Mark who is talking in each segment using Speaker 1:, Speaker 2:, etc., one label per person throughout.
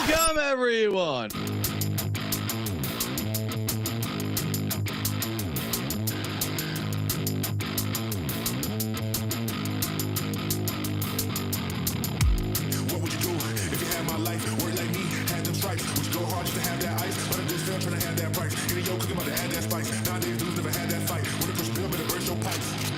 Speaker 1: Welcome, everyone.
Speaker 2: What would you do if you had my life? Work like me, had them stripes. Would you go hard just to have that ice? But I just fell trying to have that price. Any yo cooking about to add that spice. Nowadays dudes never had that fight. When it push bill, better burst your pipes.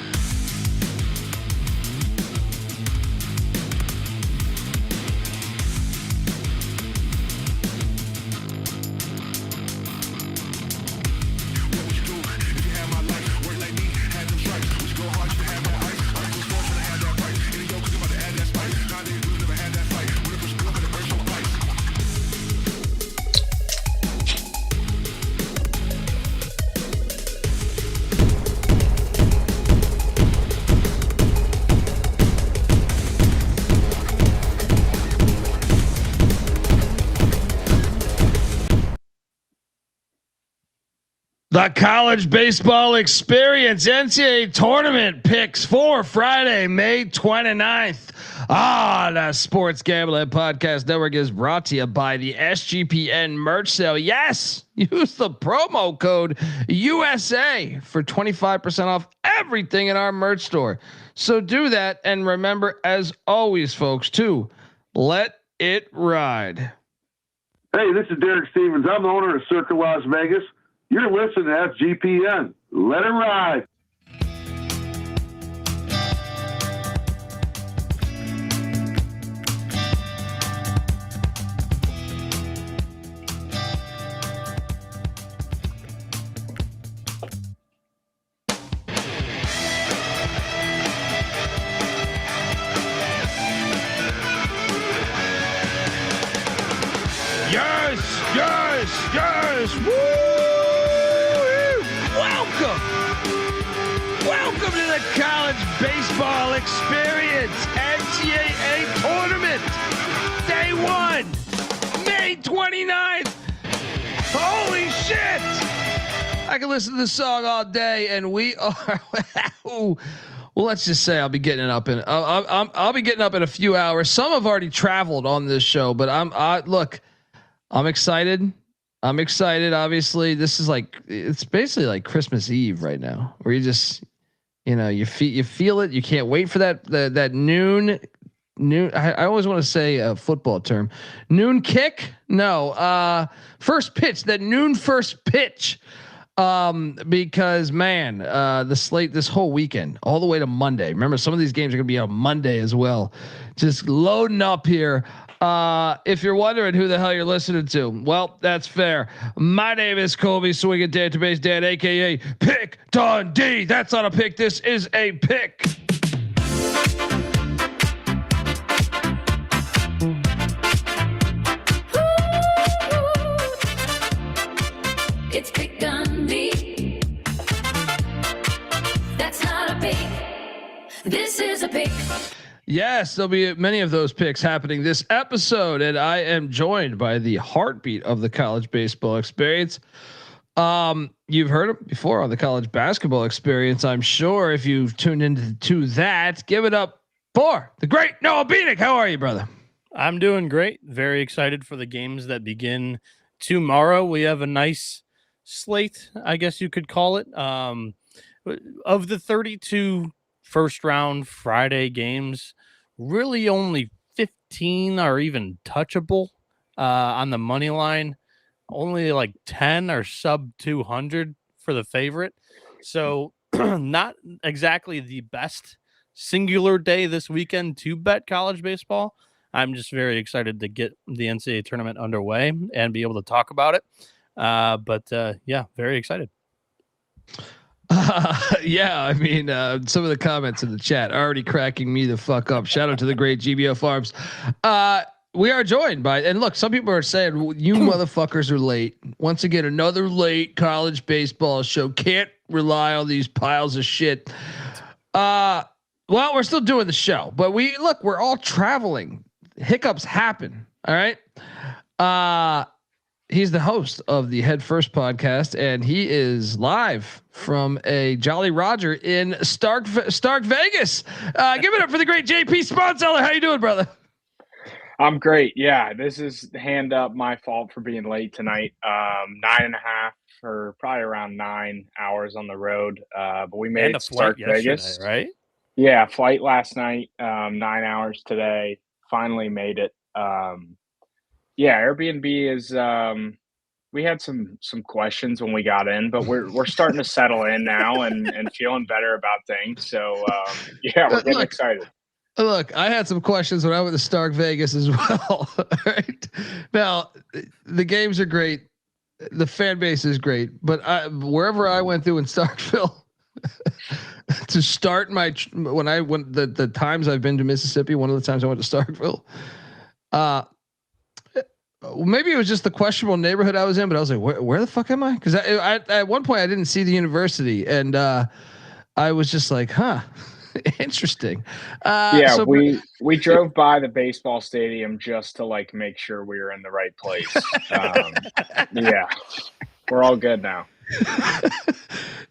Speaker 2: What would you do if you had my life? Work like me, had them stripes. Would you go hard just to have that ice? But I just fell trying to have that price. Any yo cooking about to add that spice. Nowadays dudes never had that fight. When it push bill, better burst your pipes.
Speaker 1: The college baseball experience NCAA tournament picks for Friday, May 29th. The Sports Gambling Podcast Network is brought to you by the SGPN merch sale. Yes, use the promo code USA for 25% off everything in our merch store. So do that. And remember, as always, folks, to let it ride.
Speaker 3: Hey, this is Derek Stevens. I'm the owner of Circa Las Vegas. You're listening to SGPN. Let it ride.
Speaker 1: Yes. Woo! Welcome to the college baseball experience. NCAA tournament. Day 1, May 29th. Holy shit. I can listen to this song all day, and we are. Well, let's just say I'll be getting up in. I'll be getting up in a few hours. Some have already traveled on this show, but I'm excited. Obviously, this is it's basically like Christmas Eve right now, where you just, you feel it. You can't wait for that noon. I always want to say a football term, noon kick. No, first pitch. That noon first pitch. Because man, the slate this whole weekend, all the way to Monday. Remember, some of these games are going to be on Monday as well. Just loading up here. If you're wondering who the hell you're listening to, well, that's fair. My name is Colby Swinging Database Dan, aka Pick Dundee. That's not a pick. This is a pick.
Speaker 4: It's Pick Dundee. That's not a pick. This is a pick.
Speaker 1: Yes, there'll be many of those picks happening this episode, and I am joined by the heartbeat of the college baseball experience. You've heard him before on the college basketball experience, I'm sure. If you've tuned into that, give it up for the great Noah Bieniek. How are you, brother?
Speaker 5: I'm doing great. Very excited for the games that begin tomorrow. We have a nice slate, I guess you could call it. Of the 32 first round Friday games, really only 15 are even touchable on the money line. Only like 10 are sub 200 for the favorite. So not exactly the best singular day this weekend to bet college baseball. I'm just very excited to get the NCAA tournament underway and be able to talk about it. Yeah, very excited.
Speaker 1: Yeah, I mean, some of the comments in the chat are already cracking me the fuck up. Shout out to the great GBO Farms. We are joined by, and look, some people are saying you motherfuckers are late. Once again, another late college baseball show. Can't rely on these piles of shit. Well, we're still doing the show, but we're all traveling. Hiccups happen. All right. He's the host of the Head First podcast, and he is live from a Jolly Roger in Stark Vegas. Give it up for the great JP Sponseller. How you doing, brother?
Speaker 6: I'm great. Yeah, this is hand up my fault for being late tonight. 9.5 or probably around 9 hours on the road. But we made
Speaker 5: And a
Speaker 6: it to
Speaker 5: flight
Speaker 6: Stark
Speaker 5: yesterday,
Speaker 6: Vegas.
Speaker 5: right?
Speaker 6: Yeah, flight last night, 9 hours today. Finally made it. Yeah, Airbnb is. We had some questions when we got in, but we're starting to settle in now and feeling better about things. So yeah, we're getting
Speaker 7: Look,
Speaker 6: excited.
Speaker 7: look, I had some questions when I went to Stark Vegas as well. Right now, the games are great. The fan base is great, but wherever I went through in Starkville to start when I went the times I've been to Mississippi, one of the times I went to Starkville, maybe it was just the questionable neighborhood I was in, but I was like, where the fuck am I? Because I at one point I didn't see the university, and I was just like, huh, interesting.
Speaker 6: Yeah,
Speaker 7: So
Speaker 6: we drove by the baseball stadium just to like make sure we were in the right place. Yeah, we're all good now.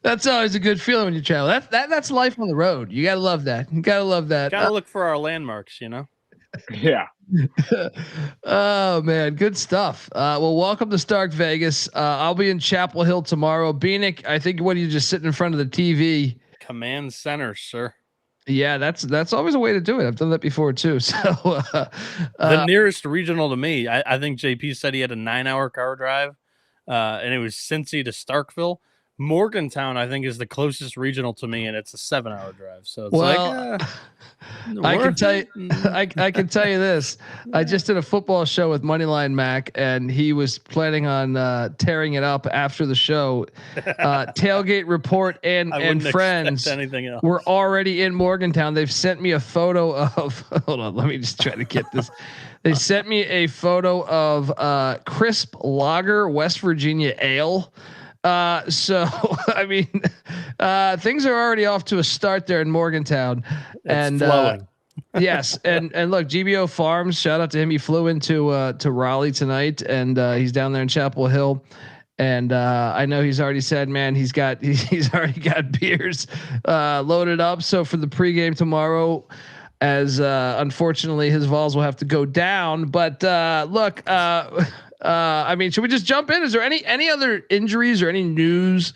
Speaker 7: that's always a good feeling when you travel. That's life on the road. You gotta love that. You gotta love that.
Speaker 5: Gotta look for our landmarks, you know.
Speaker 6: Yeah.
Speaker 7: Oh man, good stuff. Well, welcome to Stark Vegas. I'll be in Chapel Hill tomorrow. Bieniek, I think what are you just sitting in front of the TV?
Speaker 5: Command center, sir.
Speaker 7: Yeah, that's always a way to do it. I've done that before too. So
Speaker 5: The nearest regional to me, I think JP said he had a 9-hour car drive, and it was Cincy to Starkville. Morgantown, I think, is the closest regional to me, and it's a 7-hour drive. So it's
Speaker 7: I can tell you, I can tell you this. I just did a football show with Moneyline Mac, and he was planning on tearing it up after the show. Tailgate Report and friends were already in Morgantown. They've sent me a photo of. Hold on, let me just try to get this. They sent me a photo of crisp lager West Virginia ale. So I mean, things are already off to a start there in Morgantown, and
Speaker 5: flowing.
Speaker 7: Yes, and look, GBO Farms, shout out to him. He flew into to Raleigh tonight, and he's down there in Chapel Hill. And I know he's already said, man, he's already got beers loaded up. So for the pregame tomorrow, as unfortunately his Vols will have to go down. But look. I mean, should we just jump in? Is there any other injuries or any news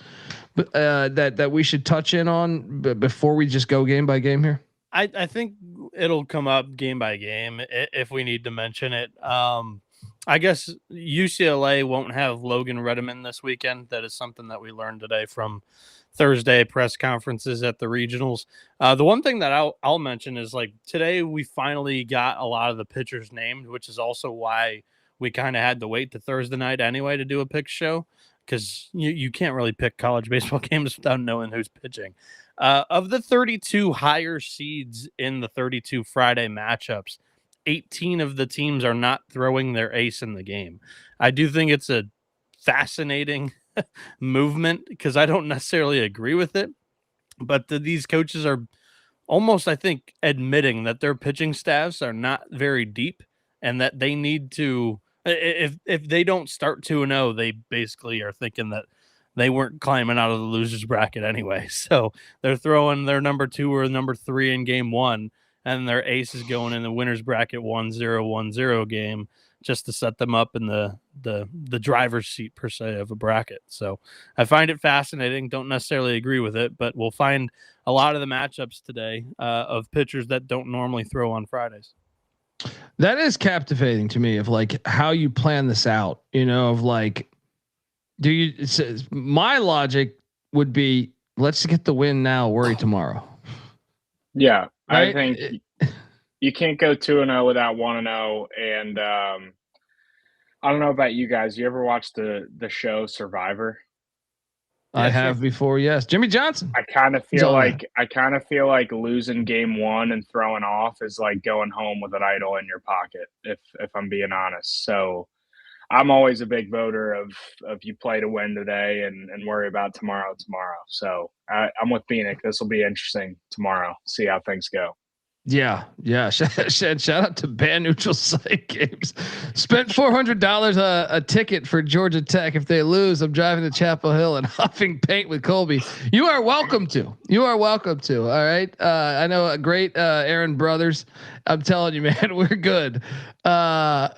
Speaker 7: that we should touch in on before we just go game by game here?
Speaker 5: I think it'll come up game by game if we need to mention it. I guess UCLA won't have Logan Redeman this weekend. That is something that we learned today from Thursday press conferences at the regionals. The one thing that I'll mention is like today we finally got a lot of the pitchers named, which is also why we kind of had to wait to Thursday night anyway to do a pick show because you can't really pick college baseball games without knowing who's pitching. Of the 32 higher seeds in the 32 Friday matchups, 18 of the teams are not throwing their ace in the game. I do think it's a fascinating movement because I don't necessarily agree with it, but these coaches are almost, I think, admitting that their pitching staffs are not very deep and that they need to. If they don't start 2-0, they basically are thinking that they weren't climbing out of the losers bracket anyway. So they're throwing their number 2 or number 3 in game 1, and their ace is going in the winners bracket 1-0-1-0 game just to set them up in the driver's seat per se of a bracket. So I find it fascinating. Don't necessarily agree with it, but we'll find a lot of the matchups today of pitchers that don't normally throw on Fridays.
Speaker 7: That is captivating to me of like how you plan this out, you know, of like, my logic would be, let's get the win now, worry tomorrow.
Speaker 6: Yeah.
Speaker 7: Right?
Speaker 6: I think you can't go 2-0 without 1-0. And I don't know about you guys. You ever watch the show Survivor?
Speaker 7: I have before. Yes. Jimmy Johnson.
Speaker 6: I kind of feel like losing game 1 and throwing off is like going home with an idol in your pocket, if I'm being honest. So I'm always a big voter of you play to win today and worry about tomorrow. So I'm with Bieniek. This will be interesting tomorrow. See how things go.
Speaker 7: Yeah. Shout out to band neutral site games. Spent $400 a ticket for Georgia Tech. If they lose, I'm driving to Chapel Hill and huffing paint with Colby. You are welcome to. All right. I know a great Aaron Brothers. I'm telling you, man, we're good. And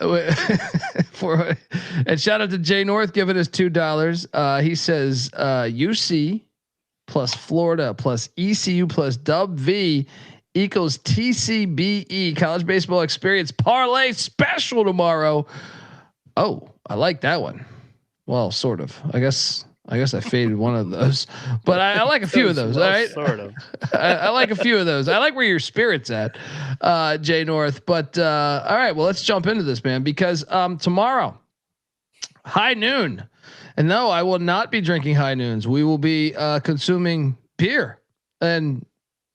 Speaker 7: shout out to Jay North giving us $2. He says UC plus Florida plus ECU plus Dub V equals TCBE, college baseball experience parlay special tomorrow. Oh, I like that one. Well, sort of. I guess I faded one of those, but I like a few of those. All right,
Speaker 5: sort of.
Speaker 7: I like a few of those. I like where your spirit's at, Jay North. But all right, well, let's jump into this, man, because tomorrow, high noon, and no, I will not be drinking high noons. We will be consuming beer and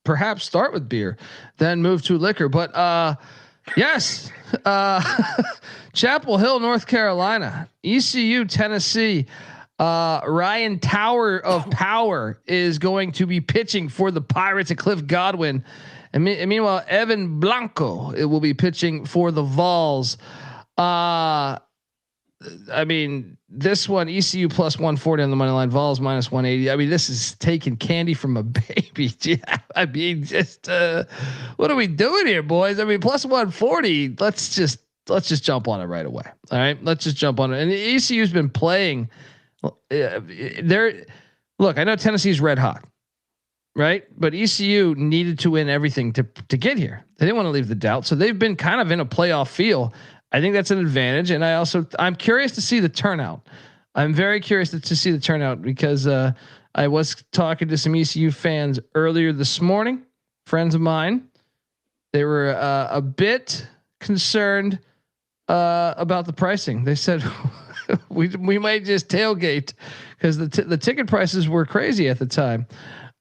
Speaker 7: perhaps start with beer, then move to liquor. But yes, Chapel Hill, North Carolina, ECU, Tennessee. Ryan Tower of Power is going to be pitching for the Pirates at Cliff Godwin. And meanwhile, Evan Blanco will be pitching for the Vols. I mean, this one, ECU plus 140 on the money line, Vols minus 180. I mean, this is taking candy from a baby. Yeah, I mean, just what are we doing here, boys? I mean, plus 140. Let's just jump on it right away. All right, let's just jump on it. And the ECU's been playing. Look, I know Tennessee's red hot, right? But ECU needed to win everything to get here. They didn't want to leave the doubt, so they've been kind of in a playoff feel. I think that's an advantage, and I'm curious to see the turnout. I'm very curious to see the turnout because I was talking to some ECU fans earlier this morning, friends of mine. They were a bit concerned about the pricing. They said we might just tailgate because the ticket prices were crazy at the time.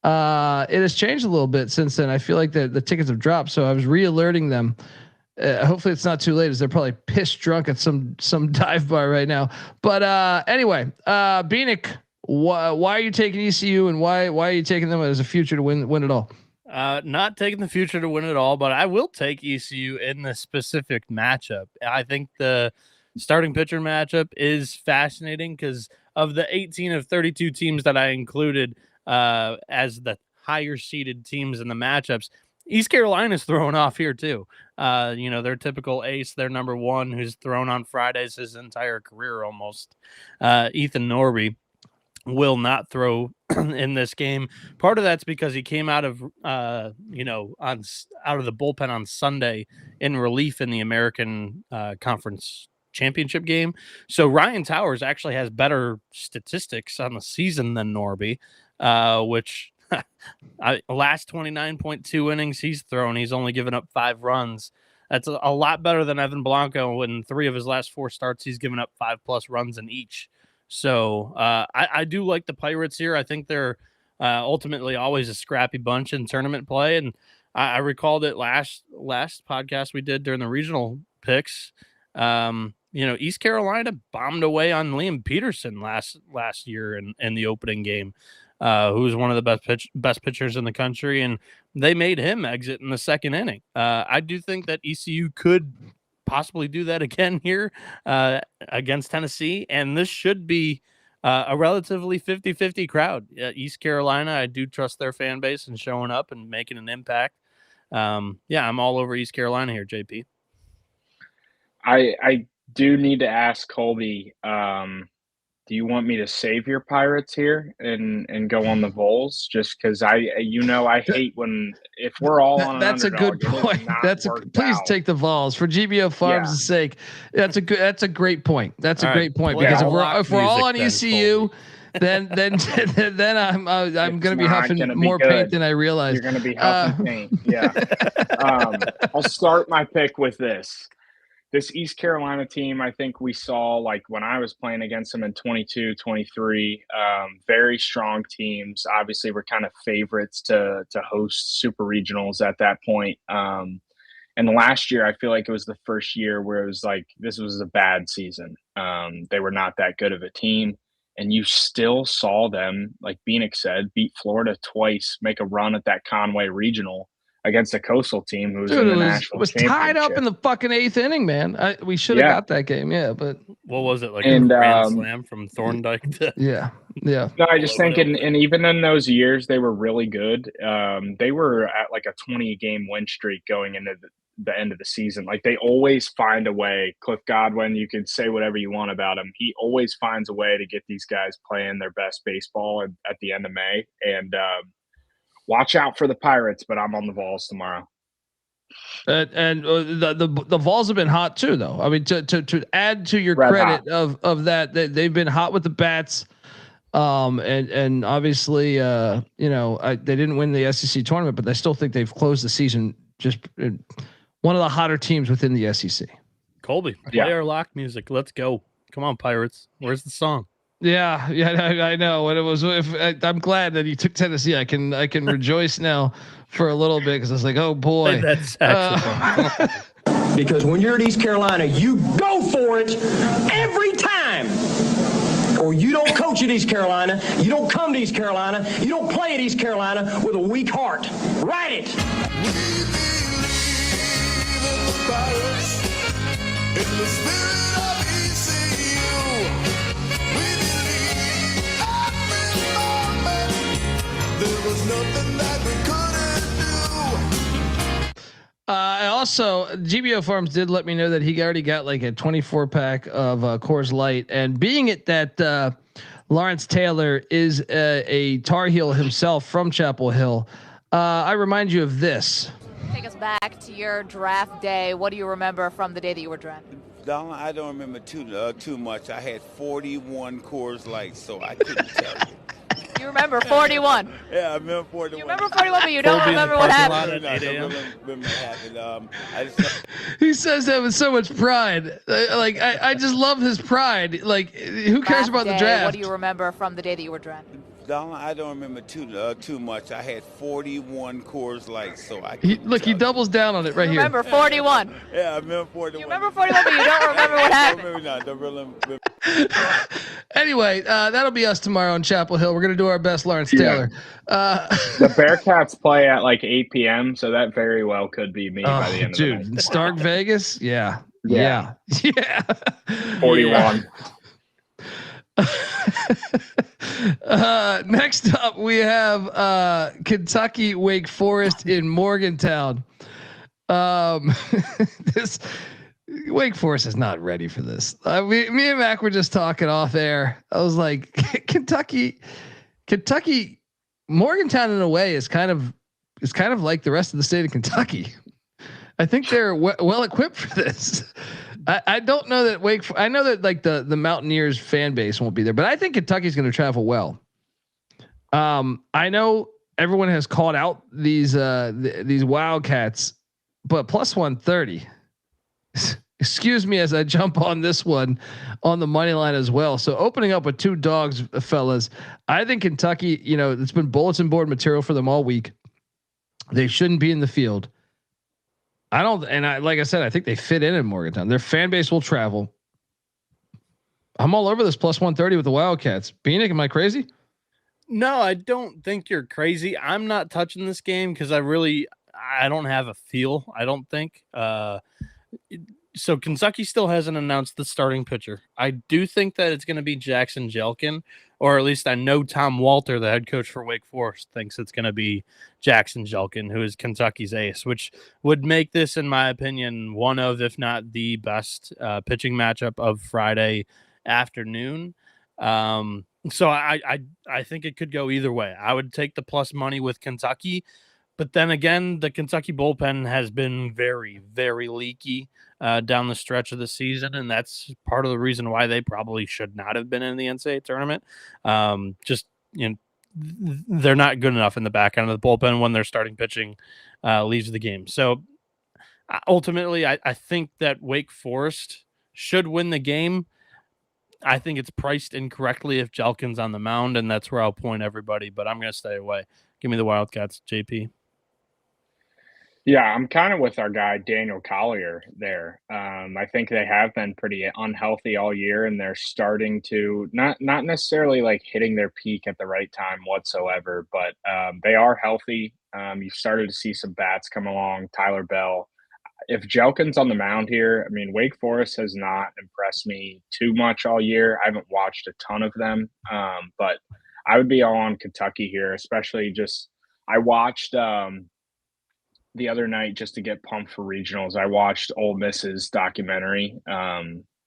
Speaker 7: It has changed a little bit since then. I feel like the tickets have dropped, so I was re-alerting them. Hopefully it's not too late, as they're probably pissed drunk at some dive bar right now. But anyway, Bieniek, why are you taking ECU, and why are you taking them as a future to win it all?
Speaker 5: Not taking the future to win it all, but I will take ECU in the specific matchup. I think the starting pitcher matchup is fascinating because of the 18 of 32 teams that I included as the higher seeded teams in the matchups, East Carolina's throwing off here too. Their typical ace, their number one, who's thrown on Fridays his entire career almost. Ethan Norby will not throw in this game. Part of that's because he came out of out of the bullpen on Sunday in relief in the American Conference Championship game. So Ryan Towers actually has better statistics on the season than Norby, which last 29.2 innings he's thrown, he's only given up 5 runs. That's a lot better than Evan Blanco. In 3 of his last 4 starts, he's given up 5+ runs in each. So I do like the Pirates here. I think they're ultimately always a scrappy bunch in tournament play. And I recalled it last podcast we did during the regional picks. East Carolina bombed away on Liam Peterson last year in the opening game. Who's one of the best pitchers in the country, and they made him exit in the second inning. I do think that ECU could possibly do that again here against Tennessee, and this should be a relatively 50-50 crowd. East Carolina, I do trust their fan base and showing up and making an impact. I'm all over East Carolina here, JP.
Speaker 6: I do need to ask Colby, do you want me to save your Pirates here and go on the Vols? Just because I hate if we're all on.
Speaker 7: That's a good point. Please take the Vols for GBO Farms' sake. That's a great point. That's a great point because if we're all on ECU, then I'm going to be huffing more paint than I realized.
Speaker 6: You're going to be huffing paint. Yeah. I'll start my pick with this. This East Carolina team, I think we saw, like when I was playing against them in 22, 23, very strong teams. Obviously, we're kind of favorites to host super regionals at that point. And last year, I feel like it was the first year where it was like, this was a bad season. They were not that good of a team. And you still saw them, like Bieniek said, beat Florida twice, make a run at that Conway regional. against a Coastal team who's
Speaker 7: Dude,
Speaker 6: in the
Speaker 7: it
Speaker 6: national
Speaker 7: was tied up
Speaker 6: championship.
Speaker 7: in the fucking 8th inning, man. We should have got that game, but
Speaker 5: what was it, like
Speaker 6: And,
Speaker 5: a grand slam from Thorndike to
Speaker 7: yeah.
Speaker 6: No, I just think, and even in those years, they were really good. They were at like a 20-game win streak going into the end of the season. Like, they always find a way. Cliff Godwin, you can say whatever you want about him. He always finds a way to get these guys playing their best baseball at the end of May. And watch out for the Pirates, but I'm on the Vols tomorrow.
Speaker 7: And the Vols have been hot too, though. I mean, to add to your
Speaker 6: Red
Speaker 7: credit
Speaker 6: hot.
Speaker 7: of that, they've been hot with the bats. And obviously, they didn't win the SEC tournament, but I still think they've closed the season just one of the hotter teams within the SEC.
Speaker 5: Colby, play our lock music. Let's go. Come on, Pirates. Where's the song?
Speaker 7: Yeah, I know. And it was. I'm glad that you took Tennessee. I can rejoice now for a little bit because I was like, oh boy.
Speaker 5: That's
Speaker 8: because when you're at East Carolina, you go for it every time. Or you don't coach at East Carolina, you don't come to East Carolina, you don't play at East Carolina with a weak heart. Write it.
Speaker 7: I also, GBO Farms did let me know that he already got like a 24 pack of Coors Light, and being it that Lawrence Taylor is a Tar Heel himself from Chapel Hill, I remind you of this.
Speaker 9: Take us back to your draft day. What do you remember from the day that you were drafted?
Speaker 10: I don't remember too much. I had 41 Coors Lights, so I couldn't tell you.
Speaker 9: You remember 41?
Speaker 10: Yeah, I remember 41.
Speaker 9: You remember 41, but you don't remember what happened.
Speaker 7: He says that with so much pride. I just love his pride. Like, who cares about the draft?
Speaker 9: What do you remember from the day that you were drafted?
Speaker 10: I don't remember too much. I had 41 Coors Lights, so I
Speaker 7: he doubles down on it right
Speaker 9: here. Remember 41?
Speaker 10: Yeah, I remember 41.
Speaker 9: You remember 41, but you don't remember what happened.
Speaker 7: Anyway, that'll be us tomorrow in Chapel Hill. We're gonna do our best, Lawrence Taylor.
Speaker 6: The Bearcats play at like 8 p.m., so that very well could be me by the end of the night.
Speaker 7: Stark Vegas, yeah.
Speaker 6: 41.
Speaker 7: Next up, we have Kentucky Wake Forest in Morgantown. This Wake Forest is not ready for this. Me and Mac were just talking off air. I was like, Kentucky, Morgantown in a way is kind of like the rest of the state of Kentucky. I think they're well equipped for this. I don't know that I know that like the Mountaineers fan base won't be there, but I think Kentucky's going to travel well. I know everyone has called out these Wildcats, but plus 130. Excuse me as I jump on this one on the money line as well. So opening up with 2 dogs, fellas. I think Kentucky, it's been bulletin board material for them all week. They shouldn't be in the field. Like I said, I think they fit in Morgantown. Their fan base will travel. I'm all over this plus 130 with the Wildcats. Bieniek, am I crazy?
Speaker 5: No, I don't think you're crazy. I'm not touching this game because I don't have a feel. I don't think. So Kentucky still hasn't announced the starting pitcher. I do think that it's going to be Jackson Jelkin, or at least I know Tom Walter, the head coach for Wake Forest, thinks it's going to be Jackson Jelkin, who is Kentucky's ace, which would make this, in my opinion, one of, if not the best pitching matchup of Friday afternoon. So I think it could go either way. I would take the plus money with Kentucky, but then again, the Kentucky bullpen has been very, very leaky down the stretch of the season, and that's part of the reason why they probably should not have been in the NCAA tournament. They're not good enough in the back end of the bullpen when their starting pitching leaves the game. So ultimately, I think that Wake Forest should win the game. I think it's priced incorrectly if Jelkin's on the mound, and that's where I'll point everybody, but I'm going to stay away. Give me the Wildcats, JP.
Speaker 6: Yeah, I'm kind of with our guy, Daniel Collier there. I think they have been pretty unhealthy all year, and they're starting to not necessarily like hitting their peak at the right time whatsoever, but they are healthy. You've started to see some bats come along. Tyler Bell. If Jelkin's on the mound here, I mean, Wake Forest has not impressed me too much all year. I haven't watched a ton of them, but I would be all on Kentucky here, especially I watched the other night just to get pumped for regionals. I watched Ole Miss's documentary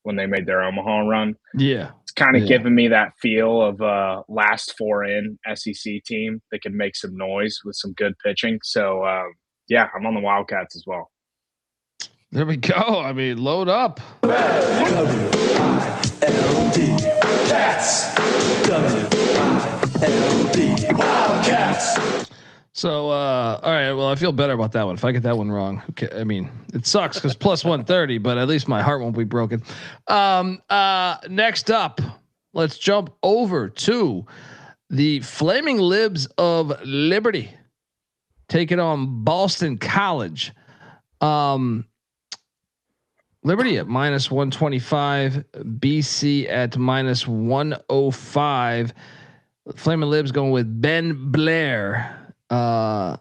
Speaker 6: when they made their Omaha run.
Speaker 7: Yeah.
Speaker 6: It's kind of giving me that feel of a last four in SEC team that can make some noise with some good pitching. So, I'm on the Wildcats as well.
Speaker 7: There we go. I mean, load up. So, all right. Well, I feel better about that one. If I get that one wrong, okay. I mean, it sucks because plus 130, but at least my heart won't be broken. Next up, let's jump over to the Flaming Libs of Liberty taking on Boston College. Liberty at minus 125, BC at minus 105. Flaming Libs going with Ben Blair. Ben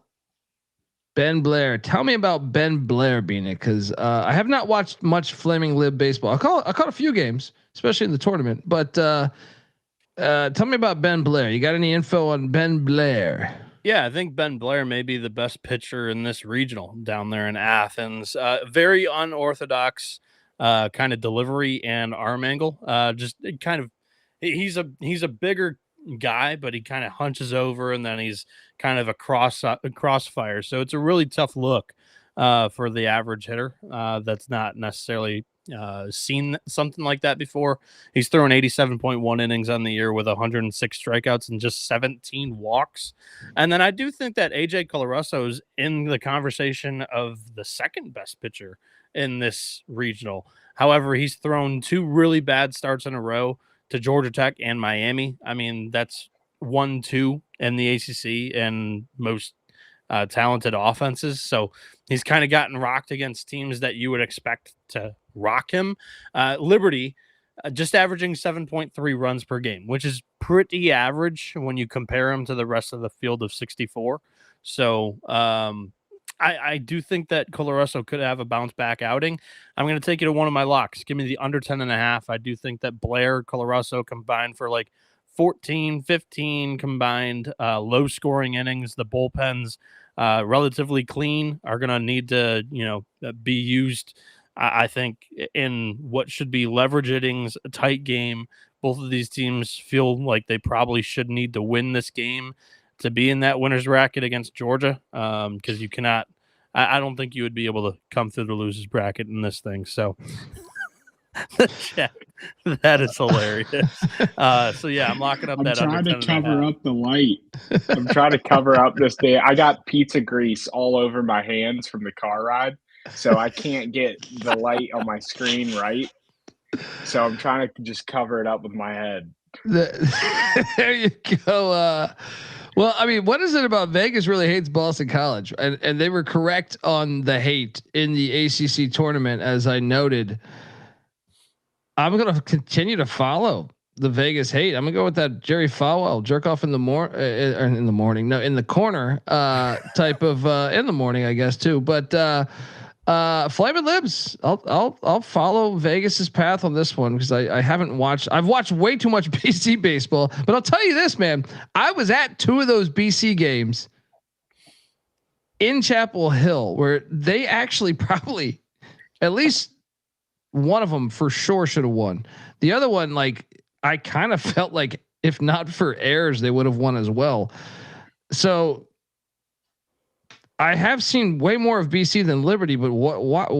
Speaker 7: Blair. Tell me about Ben Blair, Bieniek, because I have not watched much Flaming Lib baseball. I caught a few games, especially in the tournament. But tell me about Ben Blair. You got any info on Ben Blair?
Speaker 5: Yeah, I think Ben Blair may be the best pitcher in this regional down there in Athens. Very unorthodox kind of delivery and arm angle. He's a bigger guy, but he kind of hunches over and then he's kind of a crossfire. So it's a really tough look for the average hitter that's not necessarily seen something like that before. He's thrown 87.1 innings on the year with 106 strikeouts and just 17 walks. And then I do think that AJ Colarusso is in the conversation of the second best pitcher in this regional. However, he's thrown two really bad starts in a row to Georgia Tech and Miami. I mean, that's 1-2 in the ACC and most talented offenses. So he's kind of gotten rocked against teams that you would expect to rock him. Liberty just averaging 7.3 runs per game, which is pretty average when you compare him to the rest of the field of 64. So I do think that Colarusso could have a bounce back outing. I'm going to take you to one of my locks. Give me the under 10.5. I do think that Blair, Colarusso combined for like 14, 15 combined low scoring innings. The bullpens relatively clean, are going to need to, be used, I think, in what should be leverage innings, a tight game. Both of these teams feel like they probably should need to win this game to be in that winner's bracket against Georgia, because you cannot, I don't think you would be able to come through the loser's bracket in this thing. So yeah, that is hilarious. So yeah, I'm locking up that.
Speaker 6: I'm trying to cover up the light. I'm trying to cover up this day. I got pizza grease all over my hands from the car ride, so I can't get the light on my screen right. So I'm trying to just cover it up with my head.
Speaker 7: There you go. Well, I mean, what is it about Vegas really hates Boston College? And they were correct on the hate in the ACC tournament, as I noted. I'm going to continue to follow the Vegas hate. I'm going to go with that Jerry Falwell jerk off in the morning. No, in the corner type of in the morning, I guess too. But Flaming Libs, I'll follow Vegas's path on this one because I haven't watched. I've watched way too much BC baseball, but I'll tell you this, man. I was at two of those BC games in Chapel Hill where they actually probably at least one of them for sure should have won. The other one, like, I kind of felt like if not for errors, they would have won as well. So I have seen way more of BC than Liberty, but what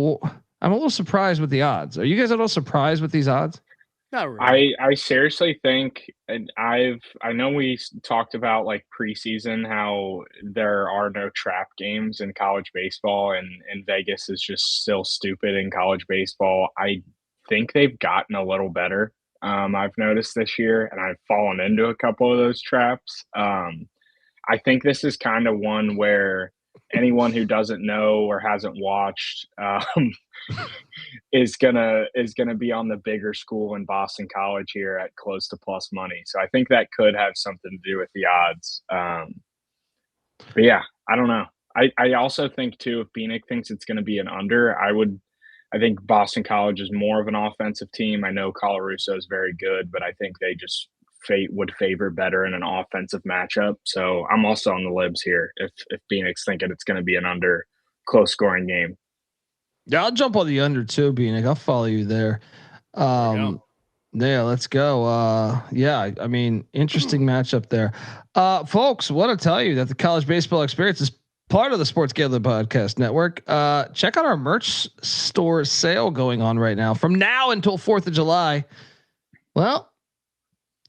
Speaker 7: I'm a little surprised with the odds. Are you guys a little surprised with these odds?
Speaker 5: Not really.
Speaker 6: I seriously think, and I know we talked about like preseason how there are no trap games in college baseball, and Vegas is just still stupid in college baseball. I think they've gotten a little better. I've noticed this year, and I've fallen into a couple of those traps. I think this is kind of one where anyone who doesn't know or hasn't watched is gonna be on the bigger school in Boston College here at close to plus money. So I think that could have something to do with the odds. But yeah, I don't know. I also think too, if Bieniek thinks it's going to be an under, I think Boston College is more of an offensive team. I know Colarusso is very good, but I think they just would favor better in an offensive matchup. So I'm also on the libs here if Bieniek's thinking it's going to be an under close scoring game.
Speaker 7: Yeah, I'll jump on the under too, Bieniek. I'll follow you there. Yeah, let's go. Yeah, I mean, interesting matchup there. Folks, want to tell you that the college baseball experience is part of the Sports Gambling Podcast Network. Check out our merch store sale going on right now from now until 4th of July. Well,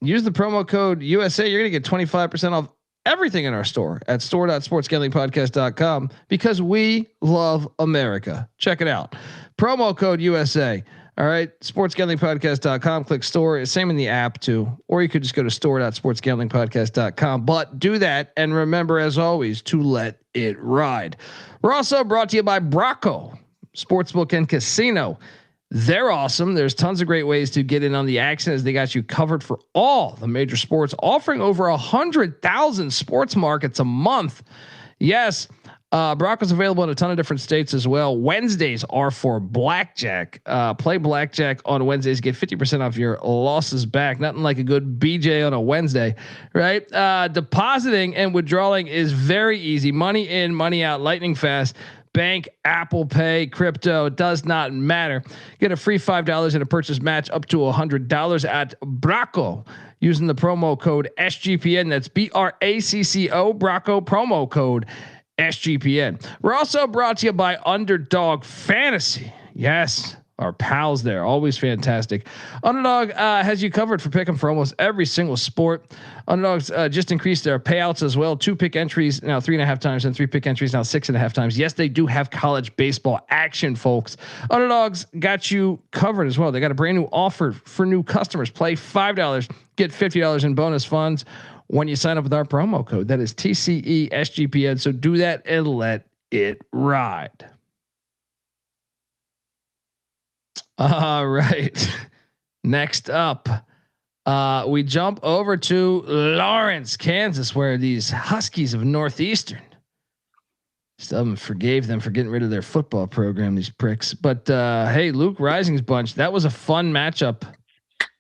Speaker 7: use the promo code USA. You're going to get 25% off everything in our store at store.sportsgamblingpodcast.com because we love America. Check it out. Promo code USA. All right. Sportsgamblingpodcast.com. Click store. Same in the app too. Or you could just go to store.sportsgamblingpodcast.com. But do that. And remember, as always, to let it ride. We're also brought to you by Bracco Sportsbook and Casino. They're awesome. There's tons of great ways to get in on the action as they got you covered for all the major sports, offering over 100,000 sports markets a month. Yes. Bracco's available in a ton of different states as well. Wednesdays are for blackjack. Play blackjack on Wednesdays. Get 50% off your losses back. Nothing like a good BJ on a Wednesday, right? Depositing and withdrawing is very easy. Money in, money out, lightning fast. Bank, Apple Pay, crypto, it does not matter. Get a free $5 in a purchase match up to $100 at Bracco using the promo code SGPN. That's BRACCO, Bracco promo code SGPN. We're also brought to you by Underdog Fantasy. Yes, our pals there, always fantastic. Underdog has you covered for pick 'em for almost every single sport. Underdogs just increased their payouts as well. 2 pick entries now 3.5 times, and 3 pick entries now 6.5 times. Yes, they do have college baseball action, folks. Underdogs got you covered as well. They got a brand new offer for new customers. Play $5, get $50 in bonus funds when you sign up with our promo code. That is TCE SGPN. So do that and let it ride. All right. Next up, we jump over to Lawrence, Kansas, where these Huskies of Northeastern, some forgave them for getting rid of their football program, these pricks. But hey, Luke Rising's bunch, that was a fun matchup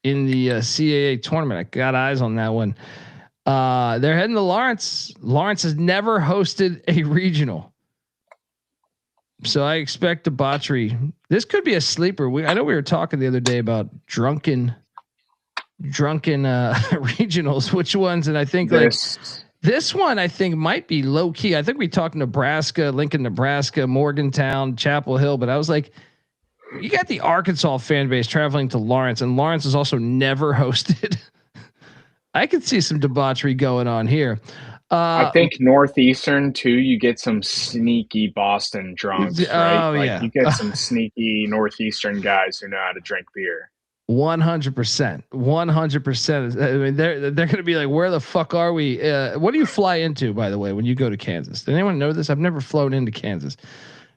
Speaker 7: in the CAA tournament. I got eyes on that one. They're heading to Lawrence. Lawrence has never hosted a regional, so I expect debauchery. This could be a sleeper. I know we were talking the other day about drunken regionals. Which ones? And I think this one, I think might be low key. I think we talked Nebraska, Lincoln, Nebraska, Morgantown, Chapel Hill, but I was like, you got the Arkansas fan base traveling to Lawrence, and Lawrence has also never hosted. I could see some debauchery going on here.
Speaker 6: I think Northeastern too. You get some sneaky Boston drunks, right?
Speaker 7: Oh,
Speaker 6: like
Speaker 7: yeah.
Speaker 6: You get some sneaky Northeastern guys who know how to drink beer.
Speaker 7: 100%. 100%. I mean, they're going to be like, where the fuck are we? What do you fly into, by the way, when you go to Kansas? Did anyone know this? I've never flown into Kansas.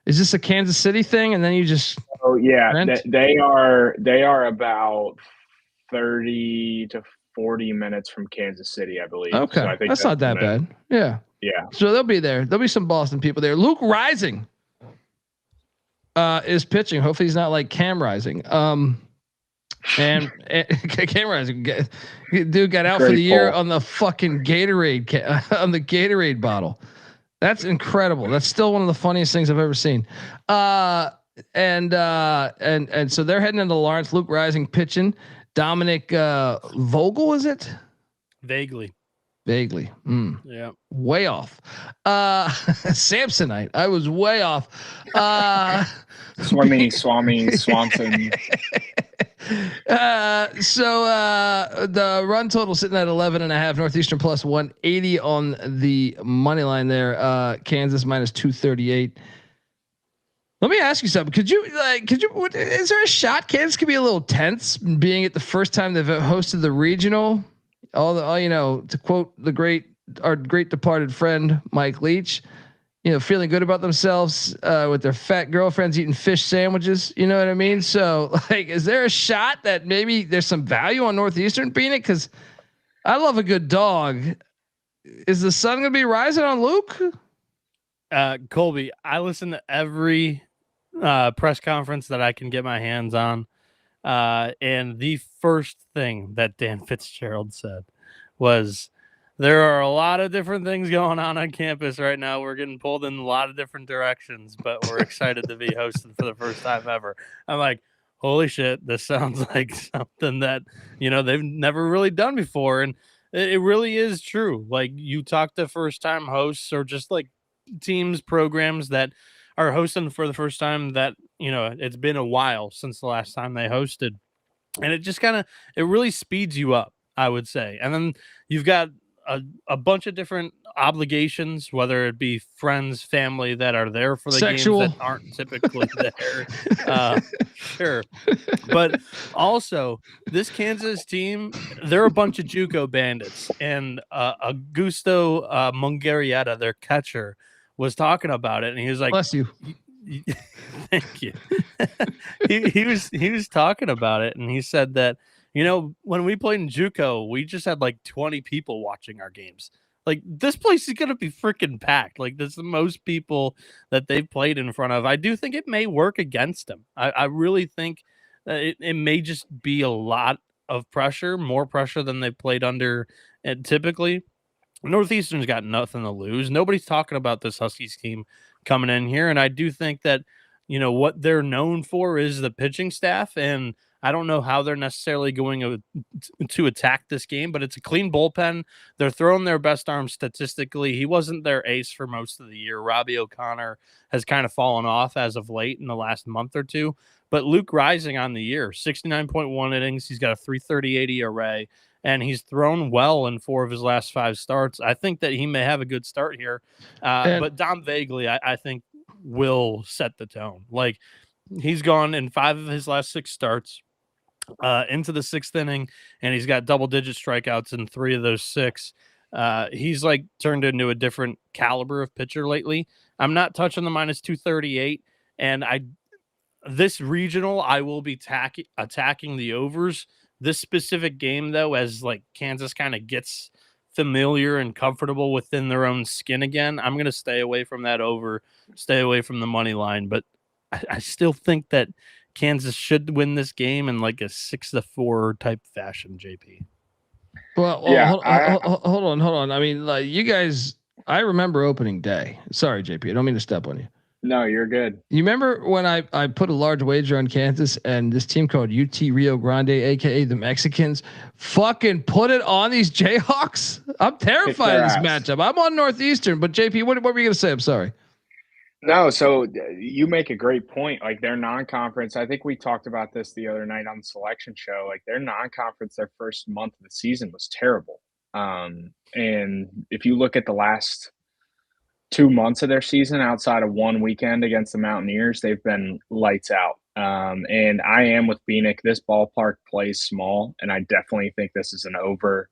Speaker 7: Is this a Kansas City thing? And then you just
Speaker 6: Oh yeah, they are about 30 to 40 minutes from Kansas City, I believe.
Speaker 7: Okay,
Speaker 6: so I think
Speaker 7: that's not that bad. Yeah.
Speaker 6: Yeah.
Speaker 7: So they'll be there. There'll be some Boston people there. Luke Rising is pitching. Hopefully he's not like Cam Rising. And Cam Rising, dude got out for the year on the fucking Gatorade on the Gatorade bottle. That's incredible. That's still one of the funniest things I've ever seen. And so they're heading into Lawrence. Luke Rising pitching. Dominic Vogel, is it?
Speaker 5: Vaguely.
Speaker 7: Yeah. Way off. Samsonite. I was way off.
Speaker 6: Swami Swanson.
Speaker 7: So the run total sitting at 11.5. Northeastern plus 180 on the money line there. Kansas minus 238. Let me ask you something. Is there a shot Kansas could be a little tense being it the first time they've hosted the regional? To quote our great departed friend, Mike Leach, feeling good about themselves, with their fat girlfriends eating fish sandwiches. You know what I mean? So is there a shot that maybe there's some value on Northeastern being it? Cause I love a good dog. is the sun going to be rising on Luke?
Speaker 5: Colby, I listen to every press conference that I can get my hands on. And the first thing that Dan Fitzgerald said was, there are a lot of different things going on campus right now. We're getting pulled in a lot of different directions, but we're excited to be hosted for the first time ever. I'm like, holy shit, this sounds like something that, they've never really done before. And it really is true. Like, you talk to first time hosts or just like teams, programs that are hosting for the first time that, it's been a while since the last time they hosted. And it just it really speeds you up, I would say. And then you've got a bunch of different obligations, whether it be friends, family that are there for the
Speaker 7: Sexual.
Speaker 5: games that aren't typically there. Sure. But also, this Kansas team, they're a bunch of JUCO bandits. And Augusto Mungarieta, their catcher, was talking about it. And he was like,
Speaker 7: bless you.
Speaker 5: Thank you. he was talking about it, and he said that, when we played in JUCO, we just had like 20 people watching our games. Like, this place is gonna be freaking packed. Like, that's the most people that they've played in front of. I do think it may work against them. I really think that it may just be a lot of pressure, more pressure than they played under. And typically, Northeastern's got nothing to lose. Nobody's talking about this Huskies team coming in here. And I do think that, what they're known for is the pitching staff. And I don't know how they're necessarily going to attack this game, but it's a clean bullpen. They're throwing their best arm statistically. He wasn't their ace for most of the year. Robbie O'Connor has kind of fallen off as of late in the last month or two. But Luke Rising on the year, 69.1 innings. He's got a 3.38 ERA. And he's thrown well in 4 of his last 5 starts. I think that he may have a good start here. But Dom Vagley, I think, will set the tone. Like, he's gone in 5 of his last 6 starts into the 6th inning, and he's got double-digit strikeouts in 3 of those 6. He's, like, turned into a different caliber of pitcher lately. I'm not touching the minus 238, and this regional, I will be attacking the overs. This specific game, though, as like Kansas kind of gets familiar and comfortable within their own skin again, I'm going to stay away from that over, stay away from the money line. But I still think that Kansas should win this game in like a 6-4 type fashion, JP.
Speaker 7: Well, yeah, hold on. I mean, like, you guys, I remember opening day. Sorry, JP, I don't mean to step on you.
Speaker 6: No, you're good.
Speaker 7: You remember when I put a large wager on Kansas and this team called UT Rio Grande, aka the Mexicans, fucking put it on these Jayhawks? I'm terrified of this matchup. I'm on Northeastern, but JP, what were you gonna say? I'm sorry.
Speaker 6: No, so you make a great point. Like, their non-conference, I think we talked about this the other night on the selection show. Like, their non-conference, their first month of the season was terrible. And if you look at the last 2 months of their season, outside of one weekend against the Mountaineers, they've been lights out. And I am with Bieniek. This ballpark plays small, and I definitely think this is an over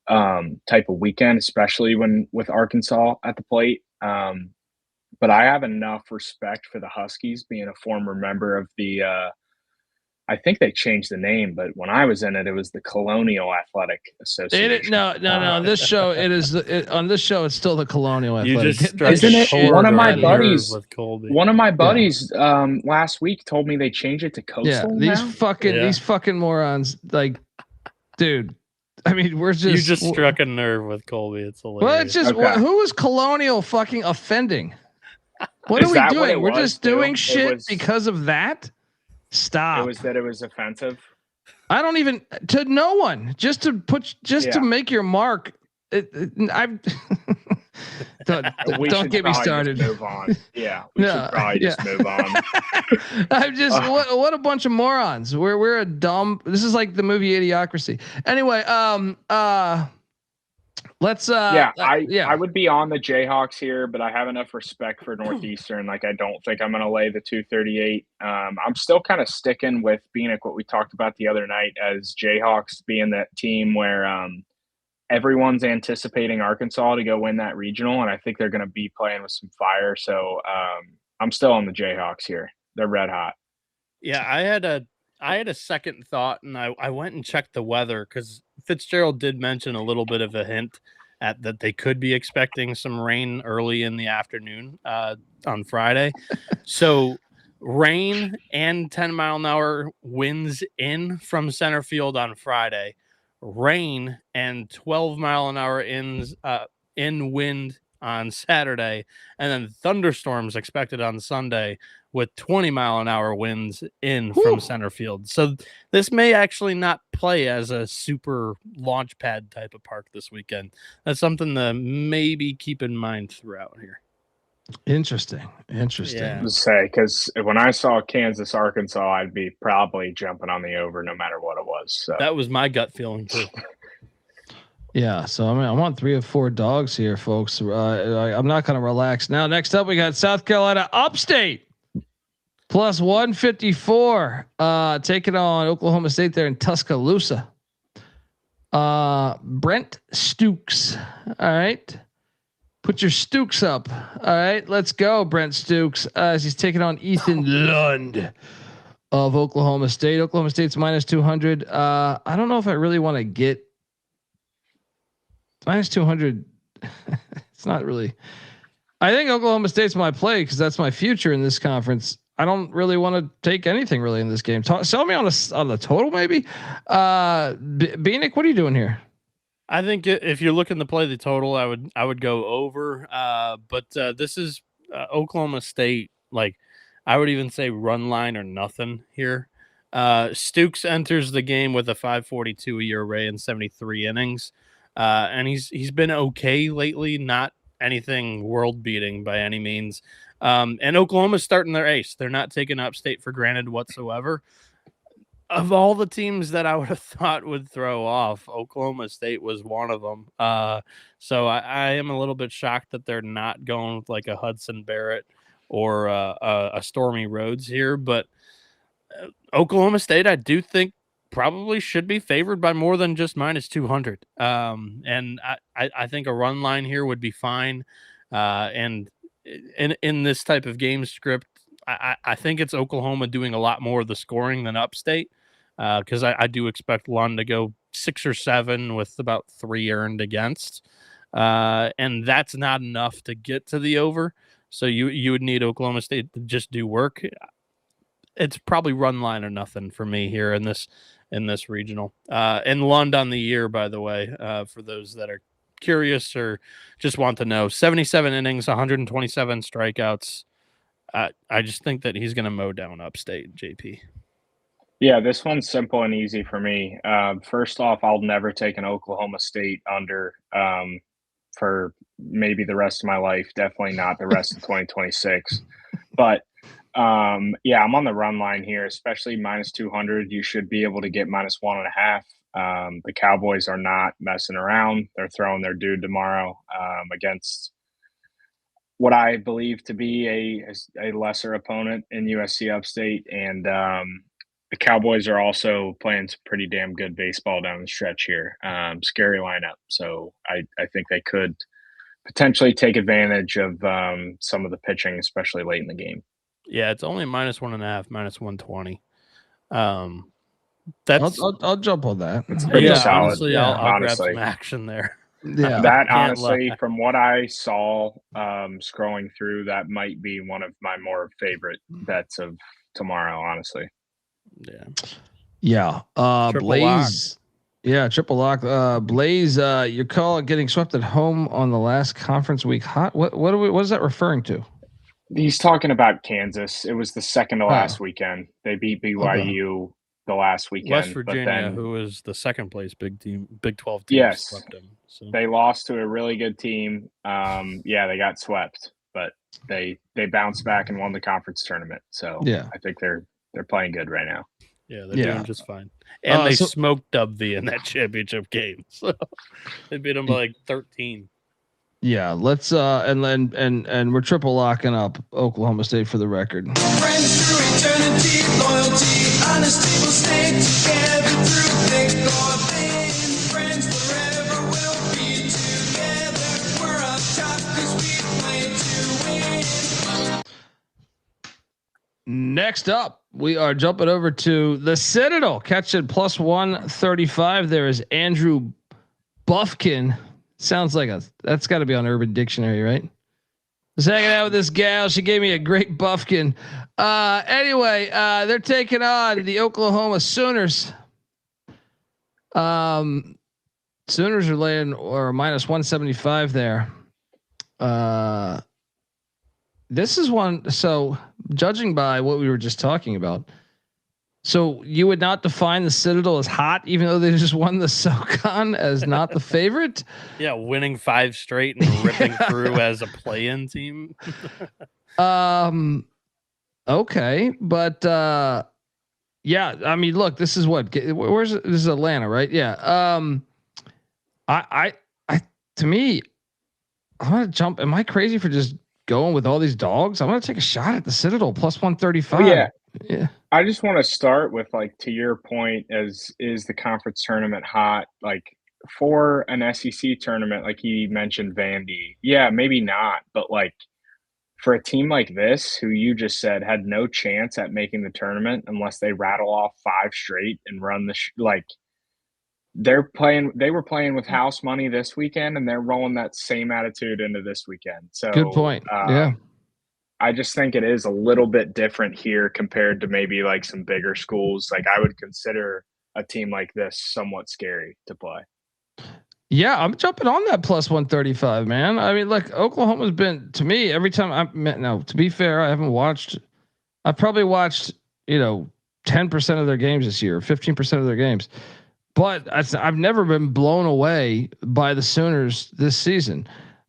Speaker 6: type of weekend, especially with Arkansas at the plate. But I have enough respect for the Huskies, being a former member of the I think they changed the name, but when I was in it, it was the Colonial Athletic Association.
Speaker 7: No. On this show, on this show, it's still the Colonial Athletic.
Speaker 6: Isn't it? One of my buddies with Colby. One of my buddies last week told me they changed it to Coastal.
Speaker 7: Yeah, these fucking morons. Like, dude, I mean, you
Speaker 5: just struck a nerve with Colby. It's hilarious.
Speaker 7: Well, it's just who is Colonial fucking offending? What are we doing? We're just doing shit because of that. Stop.
Speaker 6: It was offensive.
Speaker 7: I don't even to no one just to make your mark. Don't get me started.
Speaker 6: Move on. Yeah, we should probably just move on.
Speaker 7: I'm just what a bunch of morons. We're a dumb. This is like the movie Idiocracy. Anyway, let's
Speaker 6: I would be on the Jayhawks here, but I have enough respect for Northeastern. Like, I don't think I'm going to lay the 238. I'm still kind of sticking with Bieniek, what we talked about the other night, as Jayhawks being that team where everyone's anticipating Arkansas to go win that regional, and I think they're going to be playing with some fire. So I'm still on the Jayhawks here. They're red hot.
Speaker 5: Yeah, I had a second thought, and I went and checked the weather because Fitzgerald did mention a little bit of a hint that they could be expecting some rain early in the afternoon on Friday. So rain and 10-mile-an-hour winds in from center field on Friday, rain and 12-mile-an-hour in wind on Saturday, and then thunderstorms expected on Sunday with 20-mile-an-hour winds in from center field. So this may actually not play as a super launch pad type of park this weekend. That's something to maybe keep in mind throughout here.
Speaker 7: Interesting.
Speaker 5: Yeah.
Speaker 6: To say, because when I saw Kansas, Arkansas, I'd be probably jumping on the over no matter what it was. So.
Speaker 5: That was my gut feeling too.
Speaker 7: Yeah, so I mean, I want 3 of 4 dogs here, folks. I'm not going to relax now. Next up, we got South Carolina Upstate plus 154, taking on Oklahoma State there in Tuscaloosa. Brent Stooks. All right, put your Stooks up. All right, let's go, Brent Stooks, as he's taking on Ethan Lund of Oklahoma State. Oklahoma State's minus 200. I don't know if I really want to get minus 200. It's not really. I think Oklahoma State's my play because that's my future in this conference. I don't really want to take anything really in this game. Sell me on the total maybe. Bieniek, what are you doing here?
Speaker 5: I think if you're looking to play the total, I would go over. But this is Oklahoma State. Like I would even say run line or nothing here. Stooks enters the game with a 5.42 ERA in 73 innings. And he's been okay lately, not anything world beating by any means. And Oklahoma's starting their ace. They're not taking Upstate for granted whatsoever. Of all the teams that I would have thought would throw off, Oklahoma State was one of them. So I am a little bit shocked that they're not going with like a Hudson Barrett or a Stormy Rhodes here. But Oklahoma State, I do think, probably should be favored by more than just minus 200. And I think a run line here would be fine. And in this type of game script, I think it's Oklahoma doing a lot more of the scoring than Upstate. Because I do expect Lund to go 6 or 7 with about 3 earned against. And that's not enough to get to the over. So you would need Oklahoma State to just do work. It's probably run line or nothing for me here in this regional. And Lund on the year, by the way, for those that are curious or just want to know, 77 innings, 127 strikeouts. I just think that he's going to mow down Upstate, JP.
Speaker 6: Yeah, this one's simple and easy for me. First off, I'll never take an Oklahoma State under for maybe the rest of my life. Definitely not the rest of 2026. But yeah, I'm on the run line here, especially minus 200. You should be able to get minus 1.5. The Cowboys are not messing around. They're throwing their dude tomorrow against what I believe to be a lesser opponent in USC Upstate. And the Cowboys are also playing some pretty damn good baseball down the stretch here. Scary lineup. So I think they could potentially take advantage of some of the pitching, especially late in the game.
Speaker 5: Yeah, it's only minus 1.5, minus 120. That's
Speaker 7: I'll jump on that.
Speaker 6: It's pretty solid.
Speaker 5: Honestly, I'll grab some action there.
Speaker 7: Yeah,
Speaker 6: that honestly, from what I saw scrolling through, that might be one of my more favorite bets of tomorrow. Honestly,
Speaker 7: yeah. Blaze, lock. Yeah, triple lock. Blaze, your call getting swept at home on the last conference week. What is that referring to?
Speaker 6: He's talking about Kansas. It was the second to last weekend. They beat BYU the last weekend.
Speaker 5: West Virginia, who was the second place Big 12 team, swept them. So.
Speaker 6: They lost to a really good team. Yeah, they got swept, but they bounced back and won the conference tournament. So yeah, I think they're playing good right now.
Speaker 5: Yeah, they're doing just fine. And they smoked W in that championship game. So they beat them by like 13.
Speaker 7: Yeah, let's and we're triple locking up Oklahoma State for the record. Friends through eternity, loyalty, honesty will stay together through thick or thin. Friends forever will be together. We're up top 'cause we play to win. Next up, we are jumping over to the Citadel. Catch it plus 135. There is Andrew Buffkin Sounds like that's got to be on Urban Dictionary, right? Just hanging out with this gal. She gave me a great buffkin. Anyway, they're taking on the Oklahoma Sooners. Sooners are laying or minus 175 there. This is one. So judging by what we were just talking about, so you would not define the Citadel as hot, even though they just won the SoCon as not the favorite.
Speaker 5: Yeah, winning 5 straight and ripping through as a play-in team.
Speaker 7: Okay, but yeah, I mean, look, this is what where's this is Atlanta, right? Yeah. I to me, I'm gonna jump. Am I crazy for just going with all these dogs? I'm gonna take a shot at the Citadel plus 135.
Speaker 6: Yeah.
Speaker 7: Yeah.
Speaker 6: I just want to start with, like, to your point, as is the conference tournament hot? Like, for an SEC tournament, like he mentioned Vandy, yeah, maybe not, but like for a team like this, who you just said had no chance at making the tournament unless they rattle off 5 straight and run they were playing with house money this weekend, and they're rolling that same attitude into this weekend. So
Speaker 7: good point. Yeah.
Speaker 6: I just think it is a little bit different here compared to maybe like some bigger schools. Like, I would consider a team like this somewhat scary to play.
Speaker 7: Yeah, I'm jumping on that plus 135, man. I mean, look, Oklahoma's been, to me, every time I've met. Now, to be fair, I've probably watched 10% of their games this year, 15% of their games, but I've never been blown away by the Sooners this season.